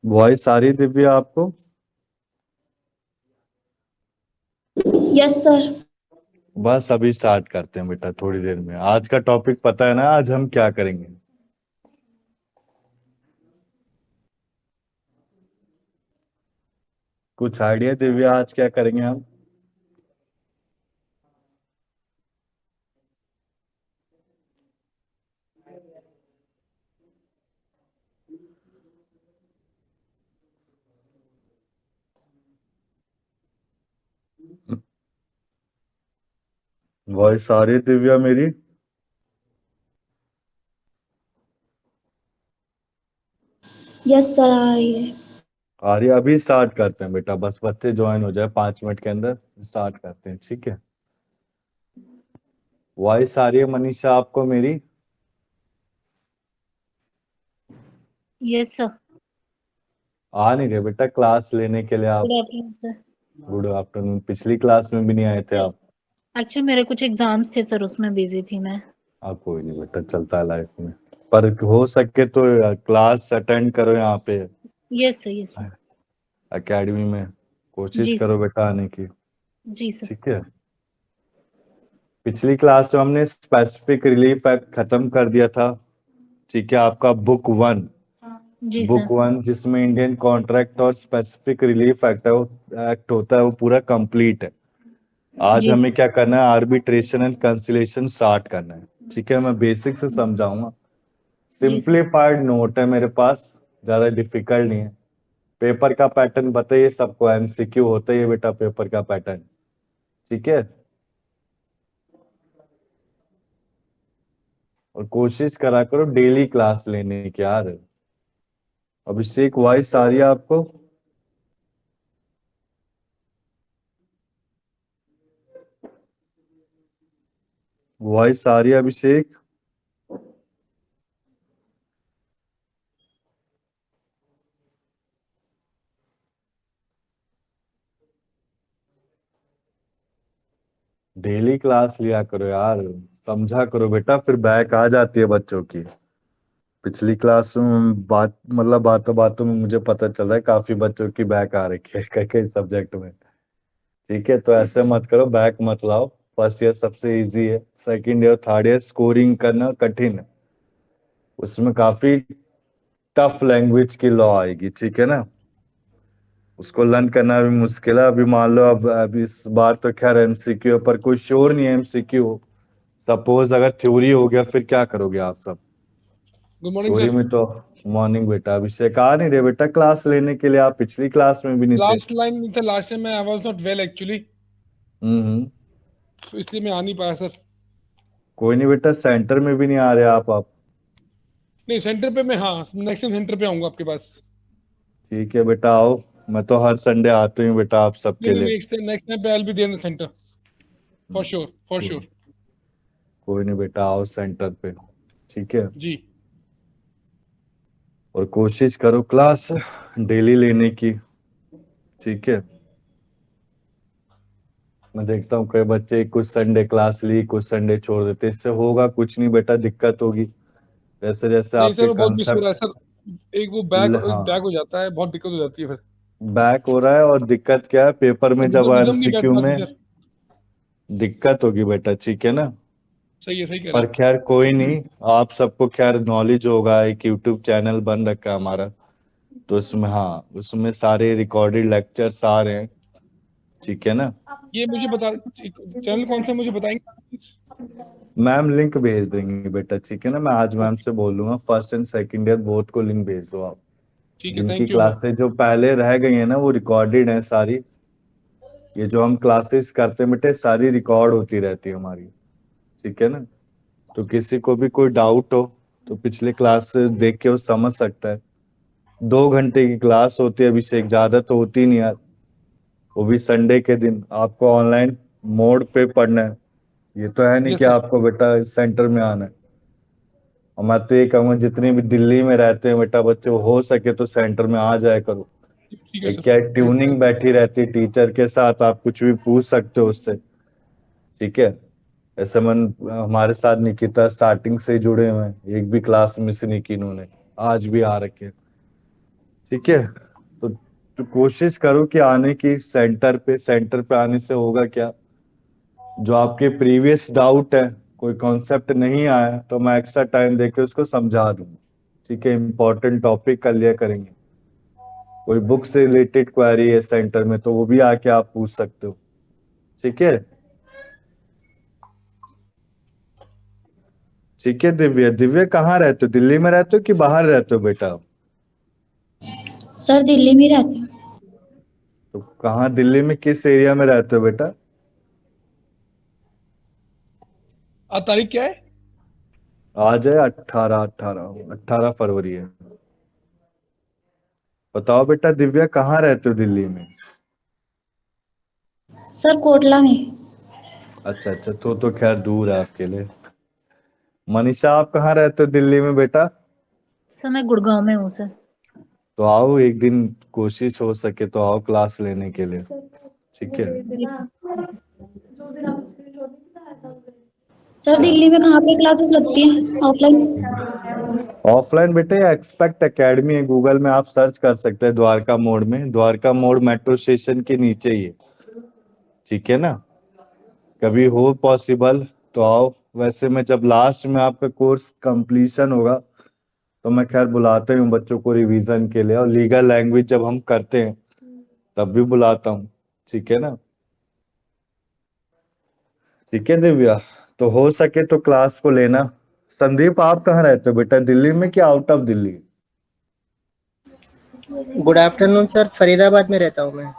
Voice आ रही है दिव्या आपको? Yes sir. बस अभी स्टार्ट करते हैं बेटा, थोड़ी देर में। आज का टॉपिक पता है ना, आज हम क्या करेंगे? कुछ आइडिया दिव्या, आज क्या करेंगे हम? वॉइस आ रही है दिव्या मेरी? यस सर आ रही है। आ रही है। अभी स्टार्ट करते हैं बेटा, बस बच्चे ज्वाइन हो जाए 5 मिनट के अंदर स्टार्ट करते हैं, ठीक है? वॉइस आ रही है मनीषा आपको मेरी? Yes sir. आ नहीं रहे बेटा क्लास लेने के लिए गुड आप? Afternoon sir. Good afternoon. पिछली क्लास में भी नहीं आए थे आप? एक्चुअली मेरे कुछ एग्जाम्स थे सर, उसमें बिजी थी मैं। आप कोई नहीं बेटा, चलता है लाइफ में। पर हो सके तो क्लास अटेंड करो यहाँ पे yes sir, yes sir. Academy में। कोशिश जी करो सर। बेटा आने की। जी सर। ठीक है। पिछली क्लास में हमने स्पेसिफिक रिलीफ एक्ट खत्म कर दिया था। ठीक है, आपका बुक वन। जी बुक सर। वन जिसमें इंडियन कॉन्ट्रैक्ट और स्पेसिफिक रिलीफ एक्ट है, वो एक्ट होता है, वो पूरा कंप्लीट है। आज जी हमें सर। क्या करना है, आर्बिट्रेशन एंड कंसिलिएशन स्टार्ट करना है। ठीक है, मैं बेसिक से समझाऊंगा। जी सर। सिंप्लीफाइड नोट है मेरे पास, ज्यादा डिफिकल्ट नहीं है। पेपर का पैटर्न बताइए सबको, एमसीक्यू होता है ये बेटा पेपर का पैटर्न। ठीक है, और कोशिश करा करो डेली क्लास लेने की यार। अभिषेक वॉइस आ रही है आपको? वॉइस आ रही है अभिषेक? डेली क्लास लिया करो यार, समझा करो बेटा, फिर बैक आ जाती है बच्चों की। पिछली क्लास में बात मतलब बातों बातों में मुझे पता चल रहा है काफी बच्चों की बैक आ रखी है कई कई सब्जेक्ट में। ठीक है, तो ऐसे मत करो, बैक मत लाओ। फर्स्ट ईयर सबसे इजी है, second year third year scoring करना कठिन है। उसमें काफी टफ लैंग्वेज की लॉ आएगी, ठीक है ना? उसको लर्न करना भी मुश्किल है। अभी मान लो, अब इस बार तो खैर एमसीक्यू है, पर कोई श्योर नहीं है एमसीक्यू। सपोज अगर थ्योरी हो गया, फिर क्या करोगे आप सब? Good morning theory sir. में तो। मॉर्निंग बेटा, अभिषेक आ नहीं रहे बेटा क्लास लेने के लिए, आप पिछली क्लास में भी नहीं थे। लास्ट लाइन नहीं था, लास्ट टाइम मैं I was not well actually, hmm. इसलिए मैं आ नहीं पाया सर। कोई नहीं बेटा, सेंटर में भी नहीं आ रहे आप। नहीं सेंटर पे मैं, हाँ नेक्स्ट टाइम सेंटर पे आऊंगा आपके पास। ठीक है बेटा आओ। मैं तो हर संडे आता हूँ बेटा आप नहीं सबके नहीं, लिए। नेक्स्ट टाइम पे I will be there in the centre, for hmm, sure for कोई श्योर। कोई नहीं बेटा, आओ सेंटर पे। ठीक है, जी। और कोशिश करो क्लास डेली लेने की। ठीक है, मैं देखता हूँ कई बच्चे कुछ संडे क्लास ली, कुछ संडे छोड़ देते, इससे होगा कुछ नहीं बेटा, दिक्कत होगी। जैसे जैसे नहीं आपके सर, वो बहुत मिस हो रहा है कंसेप्ट। सर। एक वो बैक बैक हाँ, हो जाता है, बहुत दिक्कत हो जाती है फिर। बैक हो रहा है, और दिक्कत क्या है पेपर में जब रिदम नहीं बैठ एमसीक्यू पाती में सर। दिक्कत होगी बेटा, ठीक है ना? सही है, सही कह रहे पर हैं। खैर कोई नहीं, आप सबको खैर नॉलेज होगा, एक यूट्यूब चैनल बन रखा है हमारा। तो उसमें, हाँ, उसमें सारे रिकॉर्डेड लेक्चर्स आ रहे हैं। ठीक है ना? ये मुझे बता, चैनल कौन सा है मुझे बताएंगे please? मैम लिंक भेज देंगे बेटा, ठीक है ना? मैं आज मैम ओके। से बोल दूंगा, first and second year both को लिंक भेज दो आप। ठीक है, जिनकी थैंक यू मैम। क्लासेस जो पहले रह गई है ना, वो रिकॉर्डेड है सारी। ये जो हम क्लासेस करते हैं बेटे, सारी रिकॉर्ड होती रहती है हमारी। ठीक है ना? तो किसी को भी कोई डाउट हो तो पिछले क्लास से देख के वो समझ सकता है। 2 घंटे की क्लास होती है अभिषेक, ज्यादा तो होती नहीं यार। वो भी संडे के दिन आपको ऑनलाइन मोड पे पढ़ना है। ये तो है नहीं कि यस सर। आपको बेटा सेंटर में आना है। और मैं तो ये कहूंगा, जितने भी दिल्ली में रहते हैं बेटा बच्चे, वो हो सके तो सेंटर में आ जाया करो। ठीक है एक सर। क्या ट्यूनिंग बैठी रहती है टीचर के साथ, आप कुछ भी पूछ सकते हो उससे। ठीक है, ऐसे मन हमारे साथ निकिता स्टार्टिंग से ही जुड़े हुए हैं, एक भी क्लास मिस नहीं की इन्होंने, आज भी आ रखे हैं। ठीक है। तो कोशिश करो कि आने की सेंटर पे आने से होगा क्या, जो आपके प्रीवियस डाउट है, कोई कॉन्सेप्ट नहीं आया तो मैं एक्स्ट्रा टाइम देके उसको समझा दूंगा। ठीक है, इंपॉर्टेंट टॉपिक कर लिया करेंगे। कोई बुक से रिलेटेड क्वेरी है सेंटर में तो वो भी आके आप पूछ सकते हो। ठीक है। ठीक है दिव्या, दिव्या कहाँ रहते हो, दिल्ली में रहते हो कि बाहर रहते हो बेटा? सर दिल्ली में रहती हूँ। तो कहाँ दिल्ली में किस एरिया में रहते हो बेटा? आज तारीख क्या है? आज है 18 फरवरी है। बताओ बेटा दिव्या कहाँ रहते हो दिल्ली में? सर कोटला में। अच्छा अच्छा, तो खैर दूर है आपके लिए। मनीषा आप कहाँ रहते हो दिल्ली में बेटा? सर मैं गुड़गांव में हूँ सर। तो आओ एक दिन, कोशिश हो सके तो आओ क्लास लेने के लिए। ठीक है। जी सर। सर दिल्ली में कहाँ पे क्लासेस लगती हैं ऑफलाइन? ऑफलाइन बेटे एक्सपेक्ट एकेडमी है, गूगल में आप सर्च कर सकते हैं, द्वारका मोड़ में, द्वारका मोड़ मेट्रो स्टेशन के नीचे ही है। ठीक है ना, कभी हो पॉसिबल तो आओ। वैसे मैं जब लास्ट में आपका कोर्स कंप्लीशन होगा तो मैं खैर बुलाता हूँ बच्चों को रिवीजन के लिए, और लीगल लैंग्वेज जब हम करते हैं तब भी बुलाता हूँ। ठीक है ना। ठीक है दिव्या, तो हो सके तो क्लास को लेना। संदीप आप कहाँ रहते हो बेटा, दिल्ली में कि out of Delhi? Good afternoon sir, Faridabad में रहता हूँ मैं।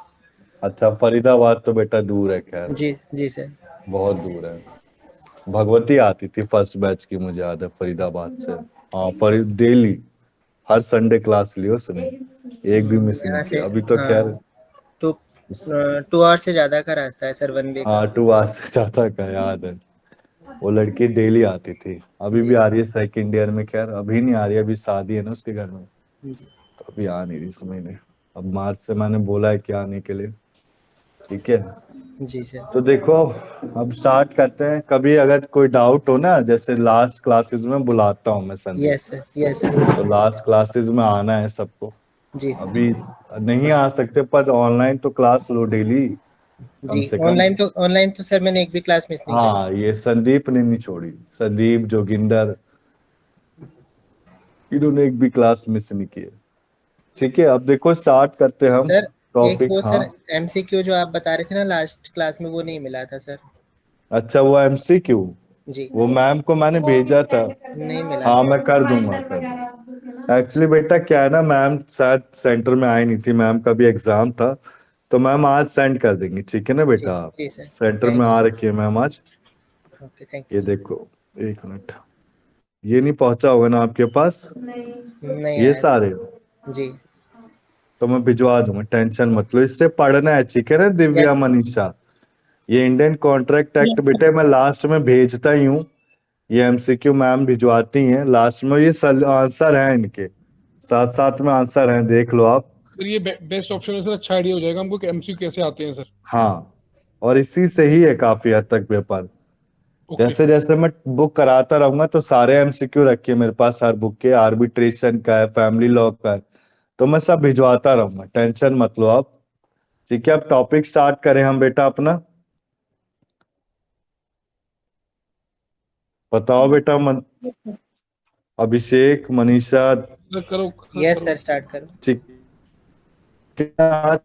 अच्छा, फरीदाबाद तो बेटा दूर है खैर, जी जी सर। बहुत दूर है। भगवती आती थी फर्स्ट बैच की, मुझे याद है फरीदाबाद से। हाँ, फरीद डेली हर संडे क्लास लियो उसने, एक भी मिस नहीं यहाँ से किया। अभी तो हाँ, खैर टू 2 आवर से ज़्यादा का रास्ता है सर, 1 वे का। हाँ 2 आवर्स से ज्यादा का, याद है। वो लड़की डेली आती थी, अभी भी जी आ सर। रही है सेकंड ईयर में। खैर अभी नहीं आ रही है, अभी शादी है ना उसके घर में, जी तो अभी आ नहीं रही इस महीने। अब मार्च से मैंने बोला है कि आने के लिए। ठीक है। जी सर। तो देखो, अब स्टार्ट करते हैं। कभी अगर कोई डाउट हो ना, जैसे लास्ट क्लासेस में बुलाता हूँ मैं Sandeep, yes sir, yes sir. तो लास्ट क्लासेस में आना है सबको। जी सर। अभी नहीं आ सकते पर ऑनलाइन तो क्लास लो डेली, कम जी से कम। ऑनलाइन तो सर मैंने एक भी क्लास मिस नहीं करी। हाँ, ये संदीप ने नहीं छोड़ी, संदीप जोगिंदर, इन्होंने एक भी क्लास मिस नहीं की है। ठीक है, अब देखो स्टार्ट करते हैं हम सर एक टॉपिक। वो हाँ, सर एमसीक्यू जो आप बता रहे थे ना लास्ट क्लास में, वो नहीं मिला था सर। अच्छा वो एमसीक्यू, जी वो मैम को मैंने भेजा था। नहीं मिला हाँ सर। मैं कर दूंगा, एक्चुअली बेटा क्या है ना, मैम शायद सेंटर में आई नहीं थी, मैम का भी एग्जाम था, तो मैम आज सेंड कर देंगी। ठीक है ना जी बेटा, जी सर। सेंटर में थैंक आ यू रखी है मैम आज। सर। ओके, थैंक यू ये सर। देखो, एक मिनट, ये नहीं पहुंचा होगा ना आपके पास, नहीं ये आया सारे? सर। जी तो मैं भिजवा दूंगा, टेंशन मत लो, इससे पढ़ना है। ठीक है ना दिव्या यस मनीषा, ये इंडियन कॉन्ट्रैक्ट एक्ट यस बेटे सर। मैं लास्ट में भेजता ही हूँ। ये एमसीक्यू मैम भिजवाती हैं लास्ट में, ये आंसर है इनके, साथ साथ में आंसर है, देख लो आप। फिर ये बेस्ट ऑप्शन है सर, अच्छा आइडिया हो जाएगा हमको कि एमसीक्यू कैसे आते हैं सर। हाँ, और इसी से ही है काफी हद तक पेपर। ओके जैसे सर। जैसे मैं बुक कराता रहूंगा तो सारे एमसीक्यू रखे मेरे पास, हर बुक के, आर्बिट्रेशन का है, फैमिली लॉ का है, तो मैं सब भिजवाता रहूंगा, टेंशन मत लो आप। ठीक है, अब टॉपिक स्टार्ट करें हम बेटा अपना। बताओ बेटा अभिषेक, मनीषा। सर करो, हाँ यस करो। सर, स्टार्ट करो। ठीक है, आज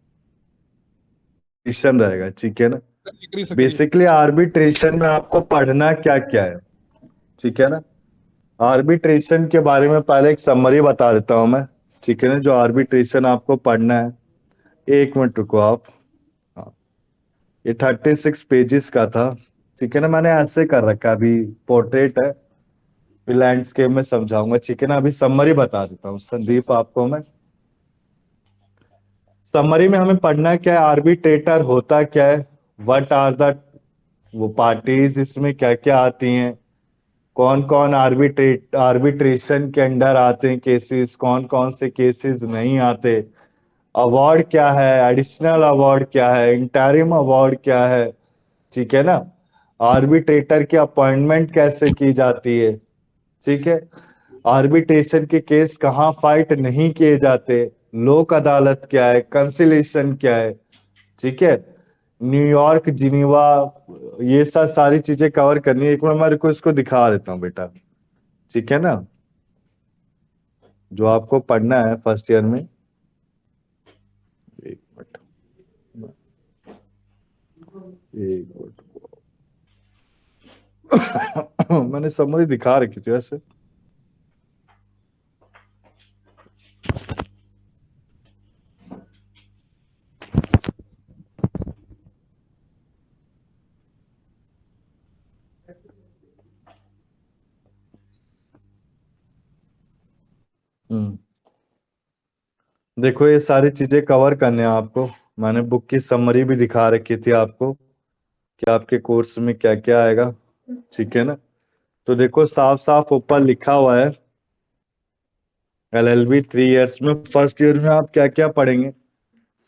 क्वेश्चन रहेगा। ठीक है ना। करिए सर, करिए। बेसिकली आर्बिट्रेशन में आपको पढ़ना क्या क्या है, ठीक है ना। आर्बिट्रेशन के बारे में पहले एक समरी बता देता हूं मैं। ठीक है ना, जो आर्बिट्रेशन आपको पढ़ना है, एक मिनट रुको आप। हाँ, ये 36 पेजेस का था। ठीक है ना, मैंने ऐसे कर रखा है, अभी पोर्ट्रेट है, फिर लैंडस्केप में समझाऊंगा। ठीक है ना, अभी समरी बता देता हूँ संदीप आपको मैं। समरी में हमें पढ़ना क्या है, आर्बिट्रेटर होता क्या है, व्हाट आर द वो पार्टीज, इसमें क्या क्या आती हैं, कौन कौन आर्बिट्रेशन के अंडर आते हैं केसेस, कौन कौन से केसेस नहीं आते, अवार्ड क्या है, एडिशनल अवार्ड क्या है, इंटरिम अवार्ड क्या है। ठीक है ना, आर्बिट्रेटर की अपॉइंटमेंट कैसे की जाती है। ठीक है, आर्बिट्रेशन के केस कहाँ फाइट नहीं किए जाते, लोक अदालत क्या है, कंसिलेशन क्या है, ठीक है, न्यूयॉर्क, जिनीवा, ये सब सारी चीजें कवर करनी है। एक बार मैं को इसको दिखा देता हूँ बेटा, ठीक है ना, जो आपको पढ़ना है फर्स्ट ईयर में। एक मिनट, एक मिनट मैंने समरी दिखा रखी थी वैसे। हम्म, देखो ये सारी चीजें कवर करने हैं आपको। मैंने बुक की समरी भी दिखा रखी थी आपको कि आपके कोर्स में क्या क्या आएगा, ठीक है ना। तो देखो साफ साफ ऊपर लिखा हुआ है एलएलबी 3 इयर्स में फर्स्ट ईयर में आप क्या क्या पढ़ेंगे।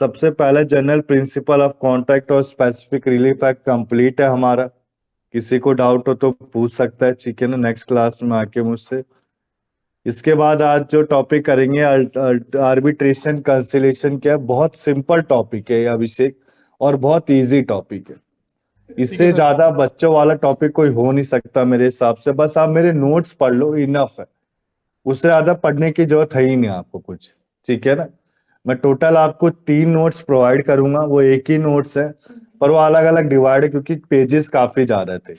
सबसे पहले जनरल प्रिंसिपल ऑफ कॉन्ट्रैक्ट और स्पेसिफिक रिलीफ एक्ट कंप्लीट है हमारा। किसी को डाउट हो तो पूछ सकता है, ठीक है ना, नेक्स्ट क्लास में आके मुझसे। इसके बाद आज जो टॉपिक करेंगे आर्बिट्रेशन कंसिलेशन, क्या है, बहुत सिंपल टॉपिक है ये अभिषेक, और बहुत इजी टॉपिक है। ठीक है इससे सर। ज्यादा बच्चों वाला टॉपिक कोई हो नहीं सकता मेरे हिसाब से। बस आप मेरे नोट्स पढ़ लो, इनफ है, उससे ज्यादा पढ़ने की जरूरत है ही नहीं आपको कुछ, ठीक है ना। मैं टोटल आपको 3 नोट्स प्रोवाइड करूंगा, वो एक ही नोट्स है पर वो अलग अलग डिवाइड है क्योंकि पेजेस काफी ज्यादा थे।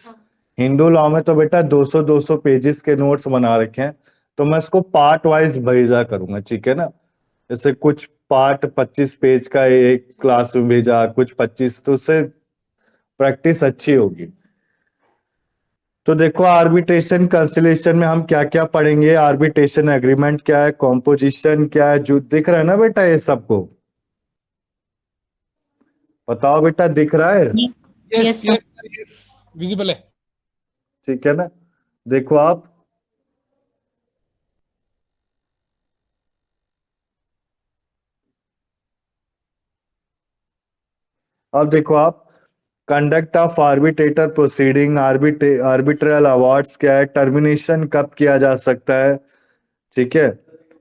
हिंदू लॉ में तो बेटा 200-200 पेजेस के नोट्स बना रखे हैं, तो मैं इसको पार्ट वाइज भेजा करूंगा, ठीक है ना। जैसे कुछ पार्ट 25 पेज का एक क्लास में भेजा, कुछ 25, तो उससे प्रैक्टिस अच्छी होगी। तो देखो आर्बिट्रेशन कंसिलेशन में हम क्या क्या पढ़ेंगे। आर्बिट्रेशन एग्रीमेंट क्या है, कॉम्पोजिशन क्या है, जो दिख रहा है ना बेटा ये सबको, बताओ बेटा दिख रहा है, yes yes sir. Yes yes, visible है। ठीक है ना। देखो आप, अब देखो आप, conduct of arbitrator proceeding, arbitral awards क्या है, टर्मिनेशन कब किया जा सकता है, ठीक है।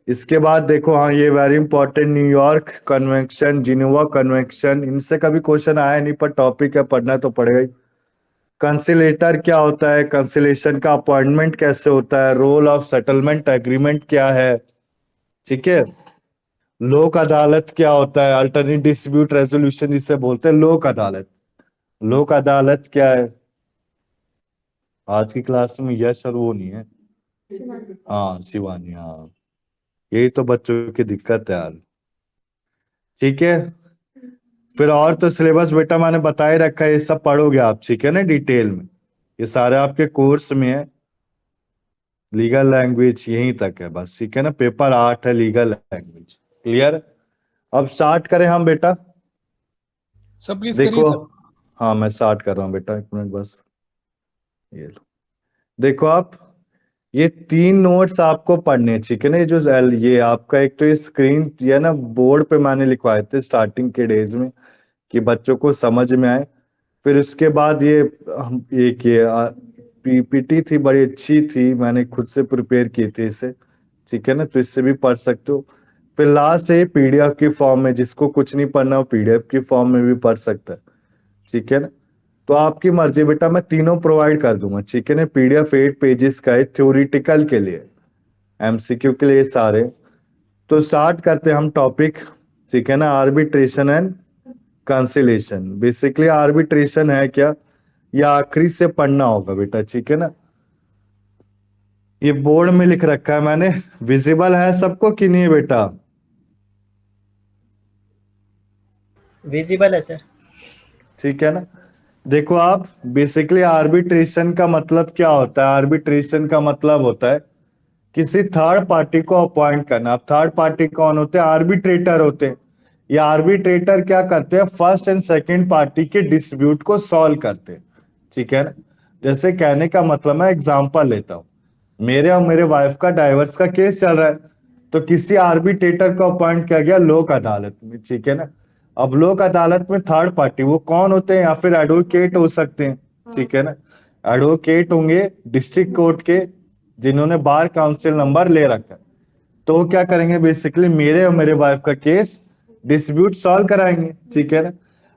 इसके बाद देखो, हाँ ये very important, New York convention, Geneva convention, इनसे कभी क्वेश्चन आया नहीं पर टॉपिक है, पढ़ना तो पड़ेगा ही। कंसिलेटर क्या होता है, कंसिलेशन का अपॉइंटमेंट कैसे होता है, रोल ऑफ सेटलमेंट एग्रीमेंट क्या है, ठीक है। लोक अदालत क्या होता है, अल्टरनेट डिस्प्यूट रेजोल्यूशन जिसे बोलते हैं लोक अदालत। लोक अदालत क्या है, आज की क्लास में यश और वो नहीं है, हाँ शिवानी, हाँ यही तो बच्चों की दिक्कत है यार, ठीक है। फिर और तो सिलेबस बेटा मैंने बता ही रखा है, ये सब पढ़ोगे आप, ठीक है ना, डिटेल में, ये सारे आपके कोर्स में है। लीगल लैंग्वेज यहीं तक है बस, ठीक है ना, पेपर 8 है लीगल लैंग्वेज, क्लियर। अब स्टार्ट करें हम बेटा। सब प्लीज करिए देखो, सर। हाँ मैं स्टार्ट कर रहा हूँ बेटा, एक मिनट बस, ये लो। देखो आप, ये 3 नोट्स आपको पढ़ने हैं, ठीक है ना। ये आपका एक तो ये स्क्रीन, ये ना बोर्ड पे मैंने लिखवाए थे स्टार्टिंग के डेज में कि बच्चों को समझ में आए। फिर उसके बाद ये एक ये पीपीटी थी, बड़ी अच्छी थी, मैंने खुद से प्रिपेयर की थी इसे, ठीक है ना, तो इससे भी पढ़ सकते हो। फिर लास्ट है पीडीएफ की फॉर्म में, जिसको कुछ नहीं पढ़ना हो पीडीएफ की फॉर्म में भी पढ़ सकता है, ठीक है ना। तो आपकी मर्जी बेटा, मैं तीनों प्रोवाइड कर दूंगा, ठीक है ना। पीडीएफ 8 पेजेस का है थ्योरिटिकल के लिए, एमसीक्यू के लिए सारे। तो स्टार्ट करते हैं हम टॉपिक, ठीक है ना। Arbitration and conciliation, basically arbitration है क्या, या आखिरी से पढ़ना होगा बेटा, ठीक है ना। ये बोर्ड में लिख रखा है मैंने, विजिबल है सबको कि नहीं बेटा। विजिबल है सर। ठीक है ना। देखो आप, बेसिकली आर्बिट्रेशन का मतलब क्या होता है, आर्बिट्रेशन का मतलब होता है किसी थर्ड पार्टी को अपॉइंट करना। अब थर्ड पार्टी कौन होते हैं, आर्बिट्रेटर होते हैं। ये आर्बिट्रेटर क्या करते हैं, फर्स्ट एंड सेकंड पार्टी के डिस्प्यूट को सॉल्व करते हैं, ठीक है ना। जैसे कहने का मतलब, मैं एग्जांपल लेता हूँ, मेरे और मेरे वाइफ का डाइवर्स का केस चल रहा है, तो किसी आर्बिट्रेटर को अपॉइंट किया गया लोक अदालत में, ठीक है ना। अब लोक अदालत में थर्ड पार्टी वो कौन होते हैं, या फिर एडवोकेट हो सकते हैं, ठीक है ना। एडवोकेट होंगे डिस्ट्रिक्ट कोर्ट के, जिन्होंने बार काउंसिल नंबर ले रखा है। तो वो क्या करेंगे, बेसिकली मेरे और मेरे वाइफ का केस डिस्प्यूट सॉल्व कराएंगे, ठीक है ना।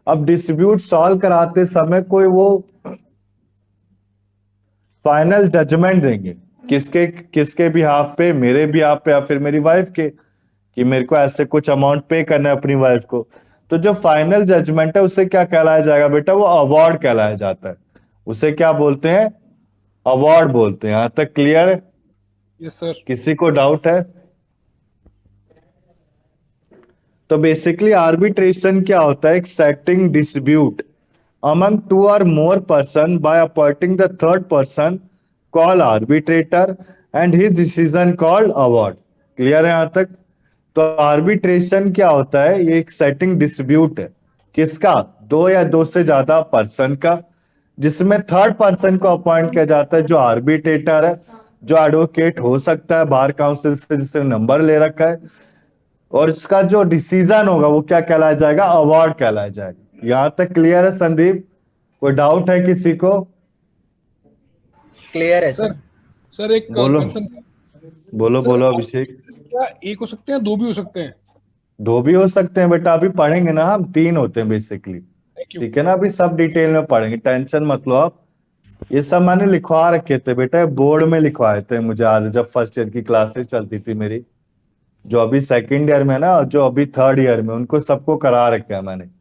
अब डिस्प्यूट सॉल्व कराते समय कोई वो फाइनल जजमेंट देंगे, किसके किसके बिहाफ पे, मेरे बिहाफ पे या फिर मेरी वाइफ के, कि मेरे को ऐसे कुछ अमाउंट पे करना है अपनी वाइफ को। तो जो फाइनल जजमेंट है उसे क्या कहलाया जाएगा बेटा, वो अवार्ड कहलाया जाता है। उसे क्या बोलते हैं, अवार्ड बोलते हैं। यहां तक क्लियर है? Yes sir. किसी को डाउट है? तो बेसिकली आर्बिट्रेशन क्या होता है, एक setting dispute among two or more person by appointing the third person called arbitrator and his decision called award। Clear है यहां तक? तो आर्बिट्रेशन क्या होता है, ये एक सेटिंग डिस्प्यूट है। किसका? दो या दो से ज्यादा पर्सन का, जिसमें थर्ड पर्सन को अपॉइंट किया जाता है जो आर्बिट्रेटर है, जो एडवोकेट हो सकता है बार काउंसिल से जिसने नंबर ले रखा है। और इसका जो डिसीजन होगा वो क्या कहलाया जाएगा, अवार्ड कहलाया जाएगा। यहां तक क्लियर है संदीप? कोई डाउट है किसी को? क्लियर है सर सर। सर एक बोलो कंसर्न, बोलो सर बोलो अभिषेक। क्या एक हो सकते हैं, दो भी हो सकते हैं? दो भी हो सकते हैं बेटा, अभी पढ़ेंगे ना हम, तीन होते हैं बेसिकली, थैंक यू। ठीक है ना। अभी सब डिटेल में पढ़ेंगे, टेंशन मत लो आप। ये सब मैंने लिखवा रखे थे बेटा, बोर्ड में लिखवाए थे मुझे आज, जब फर्स्ट ईयर की क्लासेस चलती थी मेरी। जो अभी सेकंड ईयर में है ना, और जो अभी थर्ड ईयर में, उनको सबको करा रखे हैं मैंने।